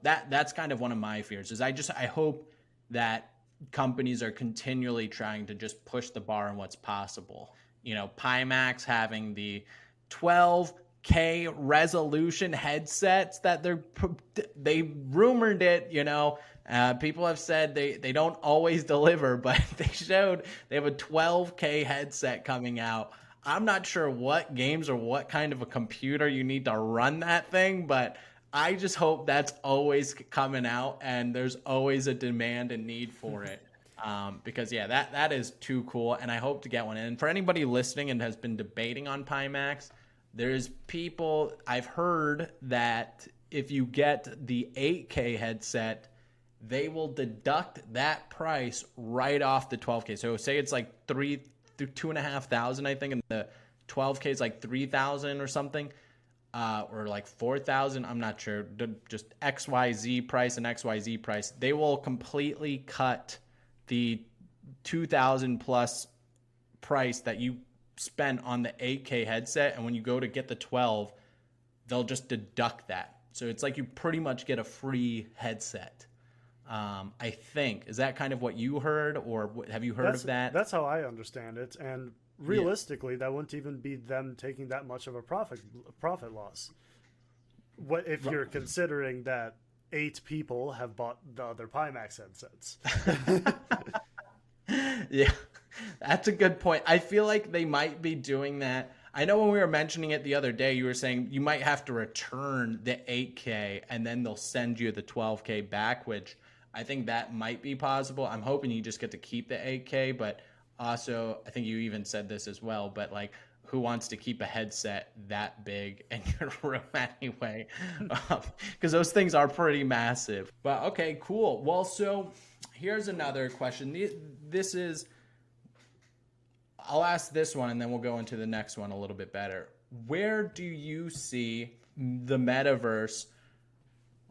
that's kind of one of my fears is I hope that companies are continually trying to just push the bar on what's possible. Pimax having the 12K resolution headsets that they rumored it, people have said they don't always deliver, but they have a 12K headset coming out. I'm not sure what games or what kind of a computer you need to run that thing, but I just hope that's always coming out and there's always a demand and need for it. Because that is too cool, and I hope to get one. And for anybody listening and has been debating on Pimax, there's people, I've heard that if you get the 8K headset, they will deduct that price right off the 12K. So say it's like $2,500, I think, and the 12K is like $3,000 or something, or like $4,000. I'm not sure. Just XYZ price and XYZ price. They will completely cut the 2,000 plus price that you spent on the 8K headset, and when you go to get the 12, they'll just deduct that. So it's like you pretty much get a free headset. I think, is that kind of what you heard, or have you heard of that? That's how I understand it. And realistically, that wouldn't even be them taking that much of a profit loss. What if you're considering that 8 people have bought the other Pimax headsets? Yeah, that's a good point. I feel like they might be doing that. I know when we were mentioning it the other day, you were saying you might have to return the 8K and then they'll send you the 12K back, which I think that might be possible. I'm hoping you just get to keep the 8K, but also I think you even said this as well, but like, who wants to keep a headset that big in your room anyway? Because those things are pretty massive. But okay, cool. Well, so here's another question. This is, I'll ask this one and then we'll go into the next one a little bit better. Where do you see the metaverse?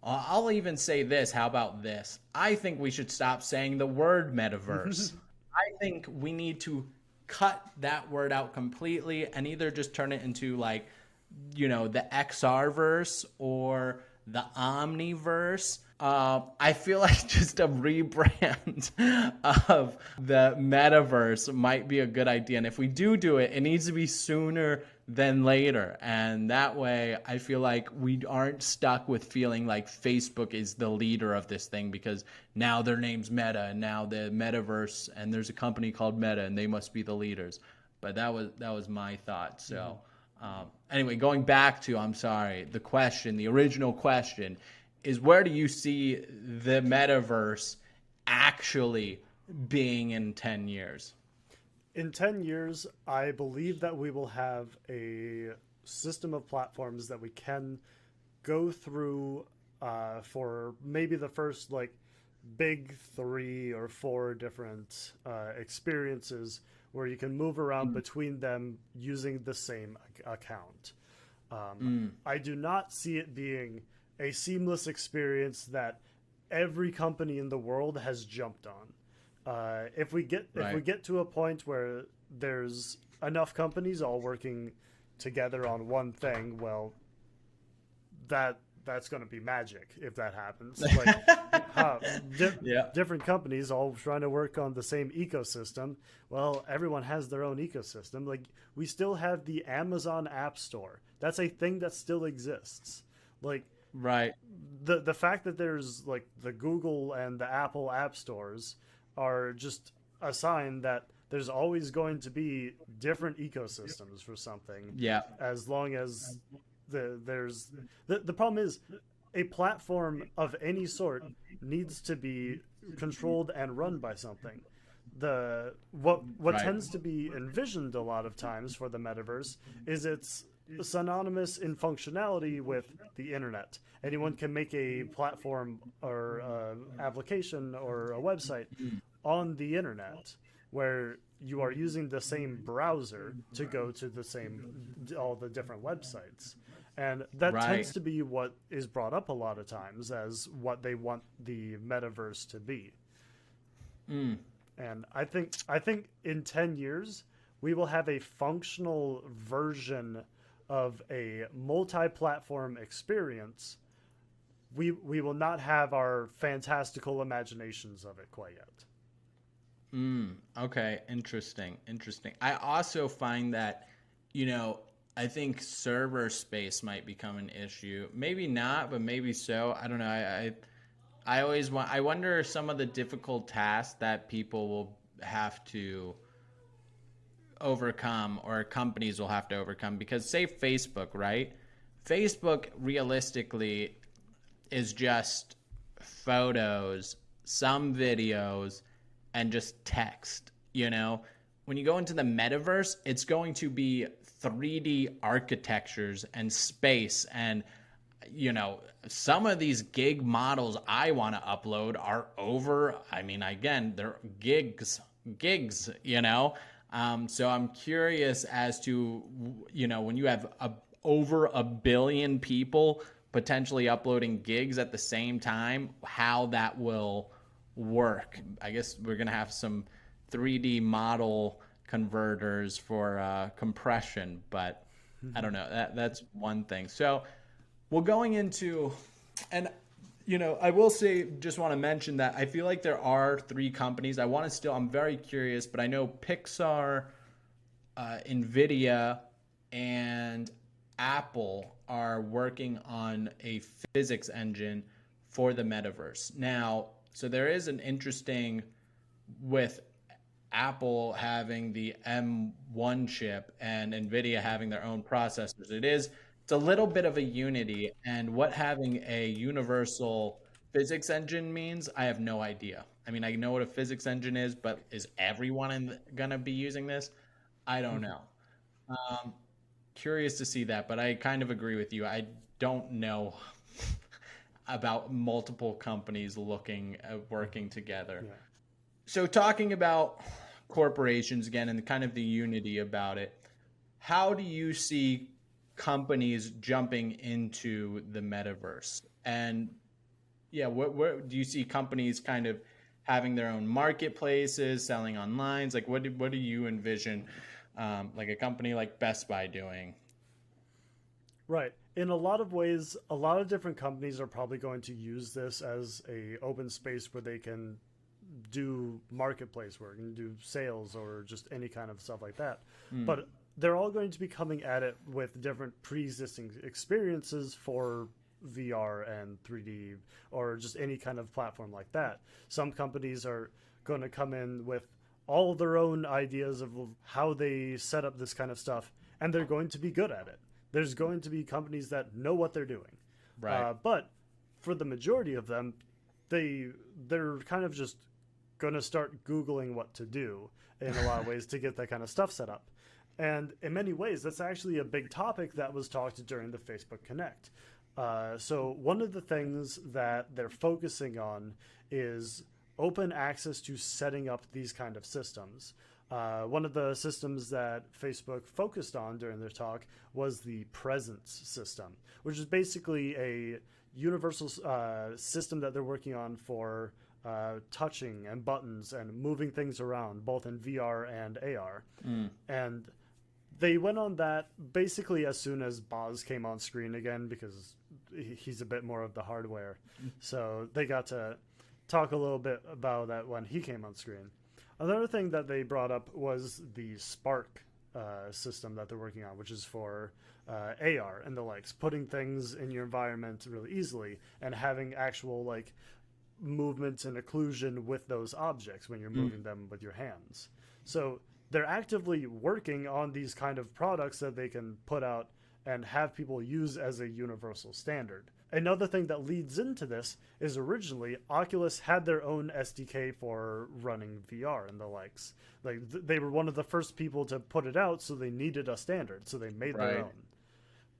I'll even say this. How about this? I think we should stop saying the word metaverse. I think we need to cut that word out completely and either just turn it into like, the XR verse or the Omniverse. I feel like just a rebrand of the metaverse might be a good idea. And if we do it, it needs to be sooner than later. And that way, I feel like we aren't stuck with feeling like Facebook is the leader of this thing because now their name's Meta and now the metaverse and there's a company called Meta and they must be the leaders. But that was my thought. So anyway, going back to, the original question is, where do you see the metaverse actually being in 10 years? In 10 years, I believe that we will have a system of platforms that we can go through for maybe the first big 3 or 4 different experiences where you can move around between them using the same account. I do not see it being a seamless experience that every company in the world has jumped on. If we get to a point where there's enough companies all working together on one thing, well, that's going to be magic if that happens. Different companies all trying to work on the same ecosystem. Well, everyone has their own ecosystem. Like, we still have the Amazon App Store. That's a thing that still exists. Right. The fact that there's the Google and the Apple app stores are just a sign that there's always going to be different ecosystems for something. Yeah. As long as the problem is, a platform of any sort needs to be controlled and run by something. What tends to be envisioned a lot of times for the metaverse is it's synonymous in functionality with the internet. Anyone can make a platform or application or a website on the internet where you are using the same browser to go to all the different websites. And that tends to be what is brought up a lot of times as what they want the metaverse to be. And I think in 10 years, we will have a functional version of a multi-platform experience. We will not have our fantastical imaginations of it quite yet. Okay, interesting. I also find that, I think server space might become an issue. Maybe not, but maybe so. I don't know. I wonder some of the difficult tasks that people will have to overcome, or companies will have to overcome, because say Facebook, right? Facebook realistically is just photos, some videos, and just text. When you go into the metaverse, it's going to be 3D architectures and space, and some of these gig models I want to upload are over. Again, they're gigs. So I'm curious as to, when you have over 1 billion people potentially uploading gigs at the same time, how that will work. I guess we're going to have some 3D model converters for compression, but I don't know. That's one thing. So we're going into, and I will say, just want to mention that I feel like there are 3 companies. I'm very curious, but I know Pixar, NVIDIA and Apple are working on a physics engine for the metaverse. Now, so there is an interesting with Apple having the M1 chip and NVIDIA having their own processors. It's a little bit of a unity, and what having a universal physics engine means, I have no idea. I mean, I know what a physics engine is, but is everyone gonna be using this? I don't know. Curious to see that, but I kind of agree with you. I don't know about multiple companies looking at working together. Yeah. So talking about corporations again and kind of the unity about it, how do you see companies jumping into the metaverse? And yeah, what do you see companies kind of having their own marketplaces, selling online? Like what do you envision like a company like Best Buy doing? Right. In a lot of ways, a lot of different companies are probably going to use this as a open space where they can do marketplace work and do sales or just any kind of stuff like that. But they're all going to be coming at it with different pre-existing experiences for VR and 3D or just any kind of platform like that. Some companies are going to come in with all their own ideas of how they set up this kind of stuff, and they're going to be good at it. There's going to be companies that know what they're doing. Right. But for the majority of them, they're kind of just going to start Googling what to do in a lot of ways to get that kind of stuff set up. And in many ways, that's actually a big topic that was talked during the Facebook Connect. So one of the things that they're focusing on is open access to setting up these kind of systems. One of the systems that Facebook focused on during their talk was the presence system, which is basically a universal system that they're working on for touching and buttons and moving things around, both in VR and AR. And they went on that basically as soon as Boz came on screen again, because he's a bit more of the hardware. So they got to talk a little bit about that when he came on screen. Another thing that they brought up was the Spark system that they're working on, which is for AR and the likes, putting things in your environment really easily and having actual like movements and occlusion with those objects when you're moving them with your hands. So they're actively working on these kind of products that they can put out and have people use as a universal standard. Another thing that leads into this is originally Oculus had their own SDK for running VR and the likes. Like they were one of the first people to put it out, so they needed a standard, so they made their own.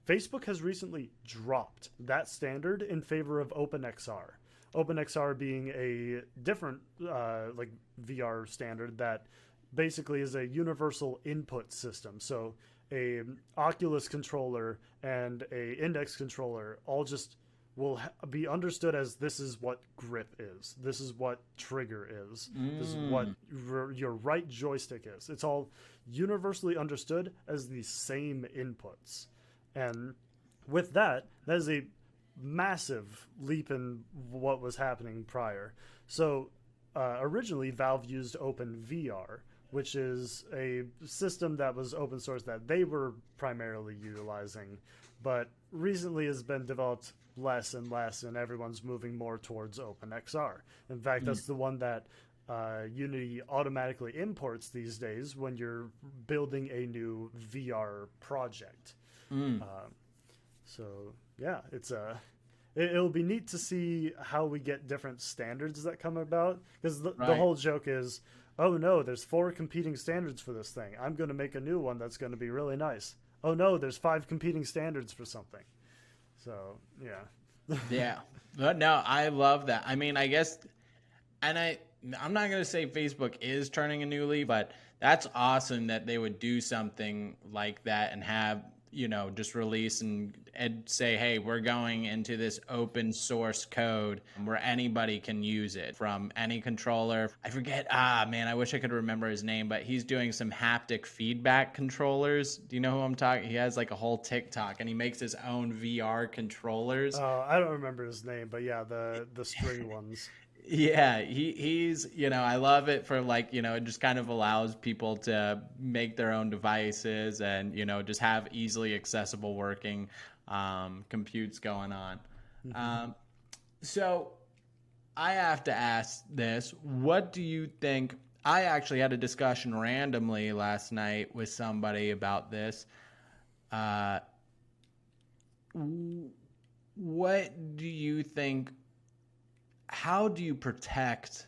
Facebook has recently dropped that standard in favor of OpenXR. OpenXR being a different like VR standard that basically is a universal input system. So a Oculus controller and a Index controller all just will be understood as this is what grip is. This is what trigger is. This is what your right joystick is. It's all universally understood as the same inputs. And with that, that is a massive leap in what was happening prior. So originally Valve used OpenVR, which is a system that was open source that they were primarily utilizing, but recently has been developed less and less, and everyone's moving more towards OpenXR. In fact, that's the one that Unity automatically imports these days when you're building a new VR project. So yeah, it'll be neat to see how we get different standards that come about, because the whole joke is, oh no, there's 4 competing standards for this thing. I'm going to make a new one that's going to be really nice. Oh no, there's 5 competing standards for something. So, yeah. Yeah. But no, I love that. I mean, I guess, and I'm not going to say Facebook is turning a new leaf, but that's awesome that they would do something like that and have, just release and say, hey, we're going into this open source code where anybody can use it from any controller. I forget, I wish I could remember his name, but he's doing some haptic feedback controllers. Do you know who I'm talking? He has like a whole TikTok and he makes his own VR controllers. I don't remember his name, but yeah, the string ones. Yeah, he's, I love it for like, it just kind of allows people to make their own devices and, just have easily accessible working computes going on. Hmm. Um, so I have to ask this. What do you think? I actually had a discussion randomly last night with somebody about this. Uh, what do you think? How do you protect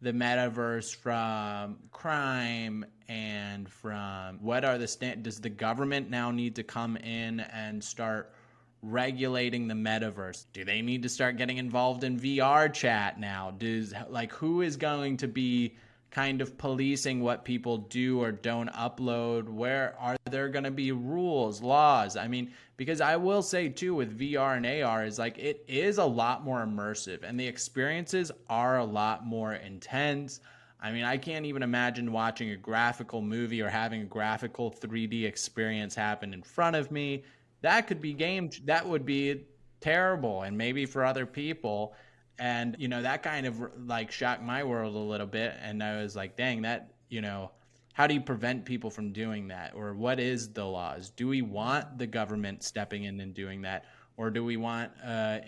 the metaverse from crime and from what are does the government now need to come in and start regulating the metaverse? Do they need to start getting involved in VR chat now? Who is going to be kind of policing what people do or don't upload? Where are there going to be rules, laws? I mean, because I will say too with VR and AR is like it is a lot more immersive and the experiences are a lot more intense. I mean, I can't even imagine watching a graphical movie or having a graphical 3D experience happen in front of me. That would be terrible and maybe for other people. And, that kind of like shocked my world a little bit. And I was like, dang, how do you prevent people from doing that? Or what is the laws? Do we want the government stepping in and doing that? Or do we want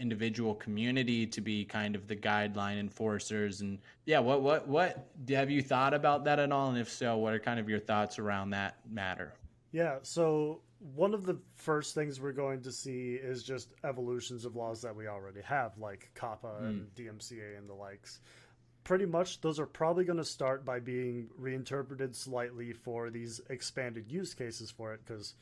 individual community to be kind of the guideline enforcers? And yeah, what have you thought about that at all? And if so, what are kind of your thoughts around that matter? Yeah, so one of the first things we're going to see is just evolutions of laws that we already have, like COPPA and DMCA and the likes. Pretty much, those are probably going to start by being reinterpreted slightly for these expanded use cases for it. Because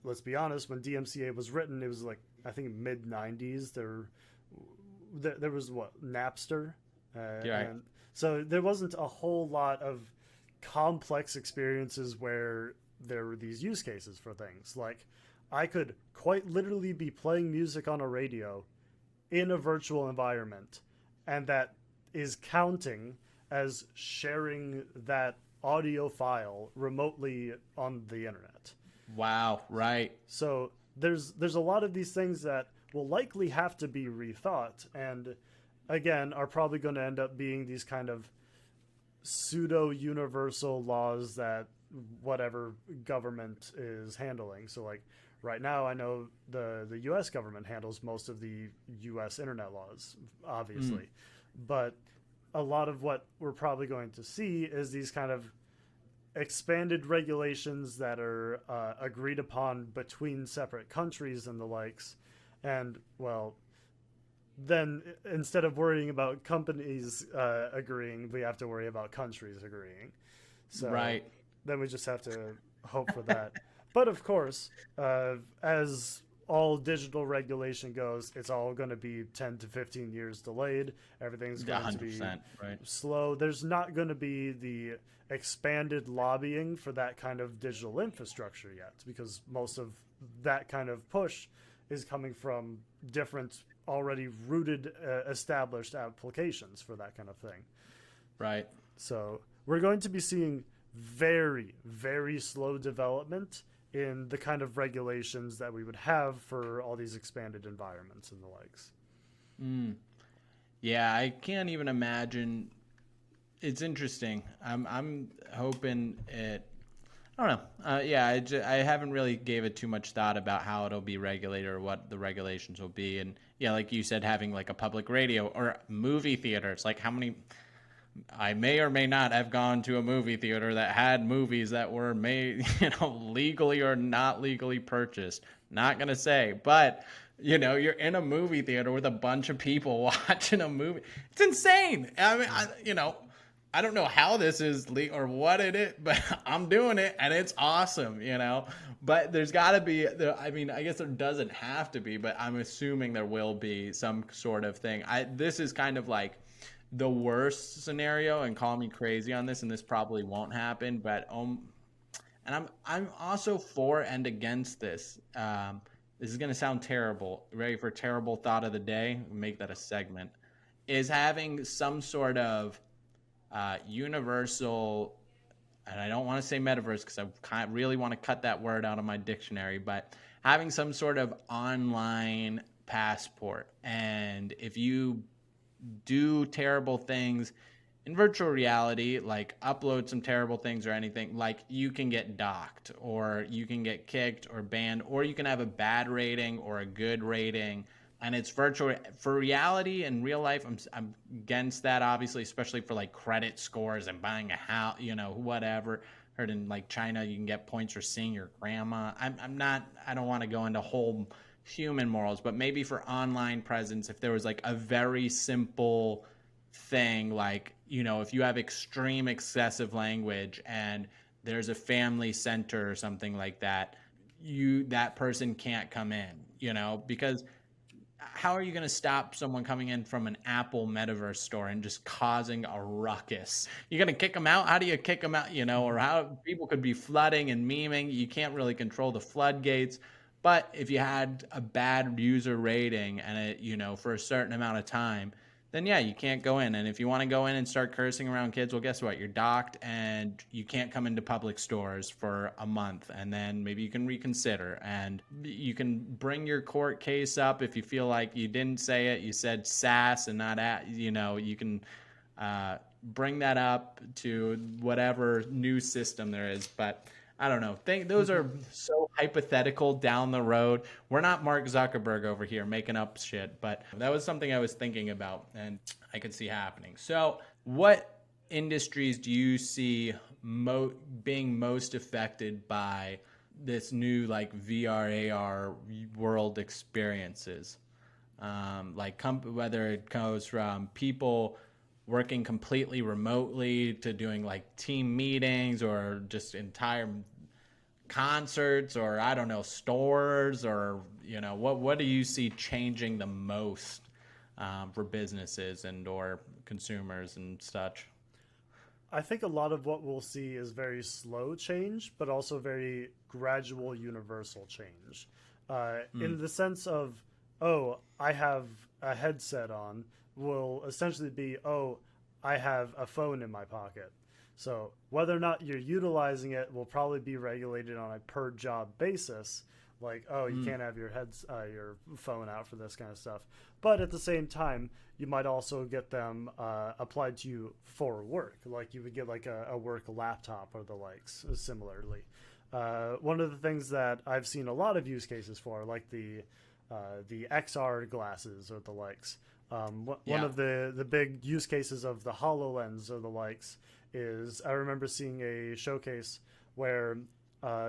let's be honest, when DMCA was written, it was like I think mid '90s. There was what Napster, Yeah. and so there wasn't a whole lot of complex experiences where there were these use cases for things. Like I could quite literally be playing music on a radio in a virtual environment, and that is counting as sharing that audio file remotely on the internet. Wow. Right. So there's a lot of these things that will likely have to be rethought, and again are probably going to end up being these kind of pseudo universal laws that whatever government is handling. So like right now I know the US government handles most of the US internet laws, obviously. But a lot of what we're probably going to see is these kind of expanded regulations that are agreed upon between separate countries and the likes. And well, then instead of worrying about companies agreeing, we have to worry about countries agreeing. So Right. then we just have to hope for that. But of course, as all digital regulation goes, it's all going to be 10 to 15 years delayed. Everything's going to be 100%. Right. slow. There's not going to be the expanded lobbying for that kind of digital infrastructure yet, because most of that kind of push is coming from different already rooted established applications for that kind of thing. Right. So we're going to be seeing very, very slow development in the kind of regulations that we would have for all these expanded environments and the likes. Yeah, I can't even imagine. It's interesting. I'm hoping it. I don't know. I haven't really gave it too much thought about how it'll be regulated or what the regulations will be. And yeah, like you said, having like a public radio or movie theaters. Like how many? I may or may not have gone to a movie theater that had movies that were made, legally or not legally purchased. Not gonna say, but you're in a movie theater with a bunch of people watching a movie. It's insane. I mean, I don't know how this is legal or what it is, but I'm doing it and it's awesome, But there's got to be, I mean, I guess there doesn't have to be, but I'm assuming there will be some sort of thing. This is kind of like the worst scenario, and call me crazy on this, and this probably won't happen, but and I'm also for and against this. This is gonna sound terrible. Ready for a terrible thought of the day? Make that a segment. Is having some sort of universal, and I don't want to say metaverse because I really want to cut that word out of my dictionary, but having some sort of online passport, and if you do terrible things in virtual reality, like upload some terrible things or anything, like you can get docked or you can get kicked or banned, or you can have a bad rating or a good rating. And it's virtual. For reality and real life, I'm against that, obviously, especially for like credit scores and buying a house, whatever. Heard in like China, you can get points for seeing your grandma. I don't want to go into whole human morals, but maybe for online presence, if there was like a very simple thing, like, if you have extreme excessive language and there's a family center or something like that, that person can't come in, because how are you going to stop someone coming in from an Apple Metaverse store and just causing a ruckus? You're going to kick them out? How do you kick them out? Or how people could be flooding and memeing. You can't really control the floodgates. But if you had a bad user rating and it, for a certain amount of time, then yeah, you can't go in. And if you want to go in and start cursing around kids, well, guess what? You're docked and you can't come into public stores for a month. And then maybe you can reconsider and you can bring your court case up if you feel like you didn't say it. You said sass and not at, you can bring that up to whatever new system there is. But I don't know. Those are so hypothetical down the road. We're not Mark Zuckerberg over here making up shit, but that was something I was thinking about and I could see happening. So what industries do you see being most affected by this new like VR, AR world experiences? Whether it goes from people working completely remotely to doing like team meetings or just entire concerts or I don't know, stores or, what do you see changing the most for businesses and or consumers and such? I think a lot of what we'll see is very slow change, but also very gradual universal change. In the sense of, I have a headset on, will essentially be, I have a phone in my pocket. So whether or not you're utilizing it will probably be regulated on a per job basis. Like, you can't have your phone out for this kind of stuff. But at the same time, you might also get them applied to you for work. Like you would get like a work laptop or the likes similarly. One of the things that I've seen a lot of use cases for, like the XR glasses or the likes. One of the big use cases of the HoloLens or the likes is I remember seeing a showcase where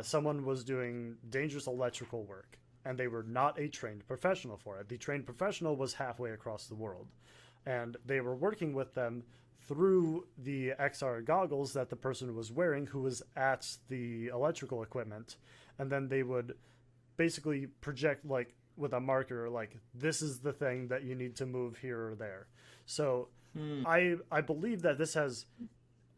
someone was doing dangerous electrical work and they were not a trained professional for it. The trained professional was halfway across the world and they were working with them through the XR goggles that the person was wearing who was at the electrical equipment, and then they would basically project like with a marker, like this is the thing that you need to move here or there. So I believe that this has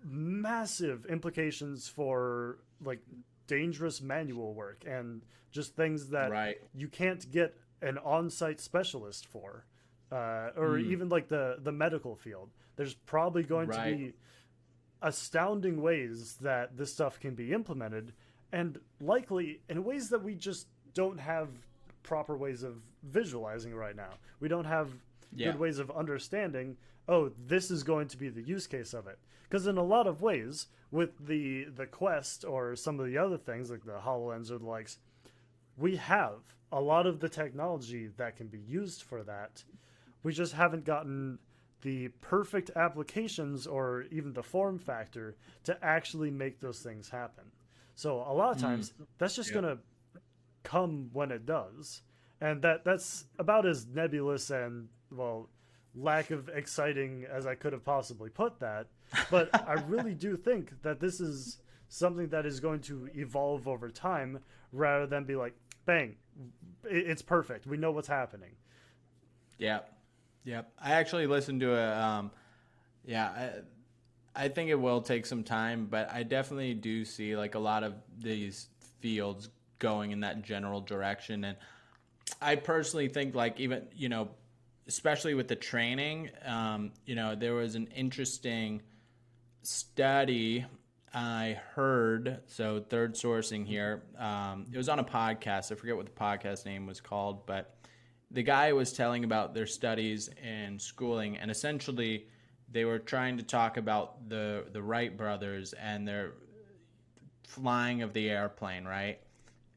massive implications for like dangerous manual work and just things that you can't get an on-site specialist for, or even like the medical field. There's probably going to be astounding ways that this stuff can be implemented, and likely in ways that we just don't have proper ways of visualizing right now. We don't have good ways of understanding, this is going to be the use case of it. Because in a lot of ways, with the Quest or some of the other things like the HoloLens or the likes, we have a lot of the technology that can be used for that. We just haven't gotten the perfect applications or even the form factor to actually make those things happen. So a lot of times, that's just going to come when it does. And that's about as nebulous and, well, lack of exciting as I could have possibly put that. But I really do think that this is something that is going to evolve over time rather than be like, bang, it's perfect. We know what's happening. Yep. I actually listened to I think it will take some time, but I definitely do see like a lot of these fields going in that general direction. And I personally think like even, especially with the training, there was an interesting study I heard, so third sourcing here. It was on a podcast. I forget what the podcast name was called, but the guy was telling about their studies in schooling, and essentially they were trying to talk about the Wright brothers and their flying of the airplane, right?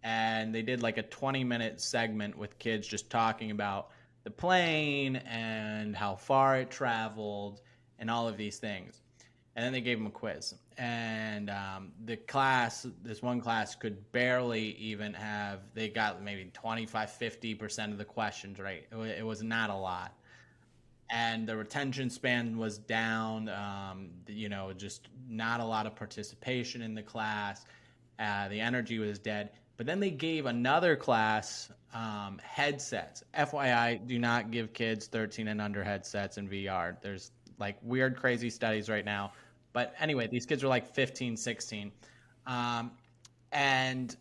And they did like a 20-minute segment with kids just talking about the plane and how far it traveled and all of these things. And then they gave them a quiz. And this one class could barely even they got maybe 25, 50% of the questions right. It was not a lot. And the retention span was down, just not a lot of participation in the class. The energy was dead. But then they gave another class headsets. FYI, do not give kids 13 and under headsets in VR. There's like weird, crazy studies right now. But anyway, these kids were like 15, 16. And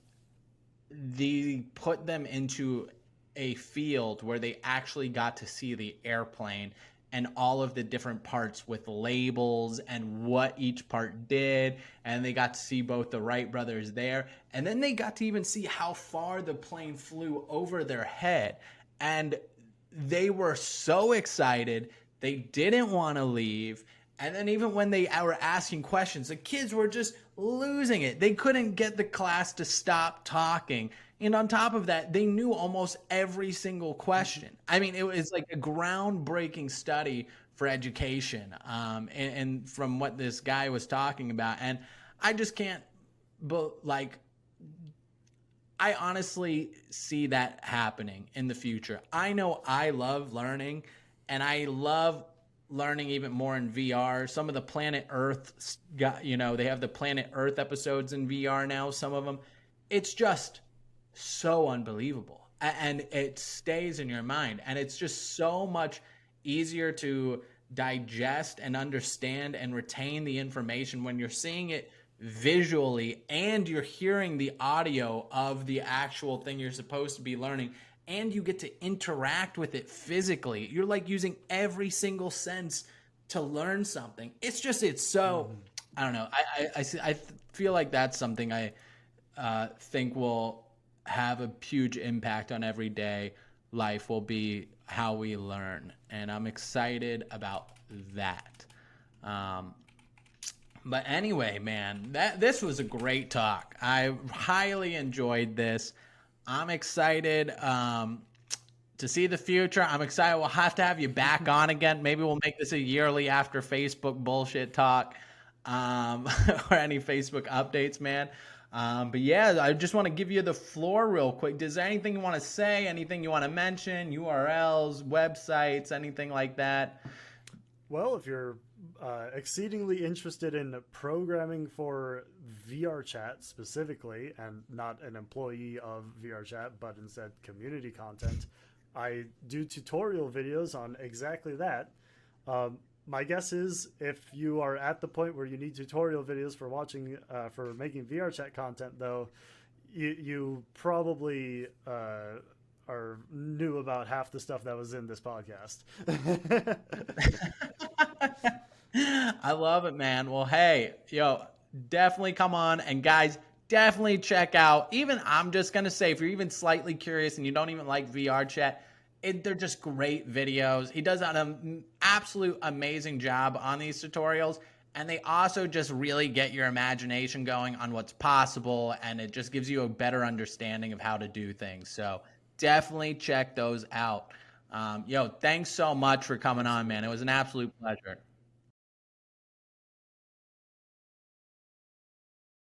they put them into a field where they actually got to see the airplane and all of the different parts with labels and what each part did. And they got to see both the Wright brothers there. And then they got to even see how far the plane flew over their head. And they were so excited. They didn't want to leave. And then even when they were asking questions, the kids were just losing it. They couldn't get the class to stop talking. And on top of that, they knew almost every single question. I mean, it was like a groundbreaking study for education. And from what this guy was talking about. And I just can't, I honestly see that happening in the future. I know I love learning, and I love learning even more in VR. Some of the Planet Earth, they have the Planet Earth episodes in VR now, some of them. It's just so unbelievable. And it stays in your mind. And it's just so much easier to digest and understand and retain the information when you're seeing it visually and you're hearing the audio of the actual thing you're supposed to be learning. And you get to interact with it physically. You're like using every single sense to learn something. It's so, I don't know. I feel like that's something I think will have a huge impact on everyday life, will be how we learn. And I'm excited about that. But anyway, man, this was a great talk. I highly enjoyed this. I'm excited to see the future. I'm excited. We'll have you back on again. Maybe we'll make this a yearly after Facebook bullshit talk or any Facebook updates, man. But yeah, I just want to give you the floor real quick. Is there anything you want to say? Anything you want to mention? URLs, websites, anything like that? Well, if you're exceedingly interested in programming for VRChat specifically, and not an employee of VRChat, but instead community content, I do tutorial videos on exactly that. My guess is if you are at the point where you need tutorial videos for making VRChat content, though, you probably knew about half the stuff that was in this podcast. I love it, man. Well, hey, definitely come on. And guys, definitely check out, I'm just going to say, if you're even slightly curious and you don't even like VR chat, they're just great videos. He does an absolute amazing job on these tutorials. And they also just really get your imagination going on what's possible. And it just gives you a better understanding of how to do things. So definitely check those out. Thanks so much for coming on, man. It was an absolute pleasure.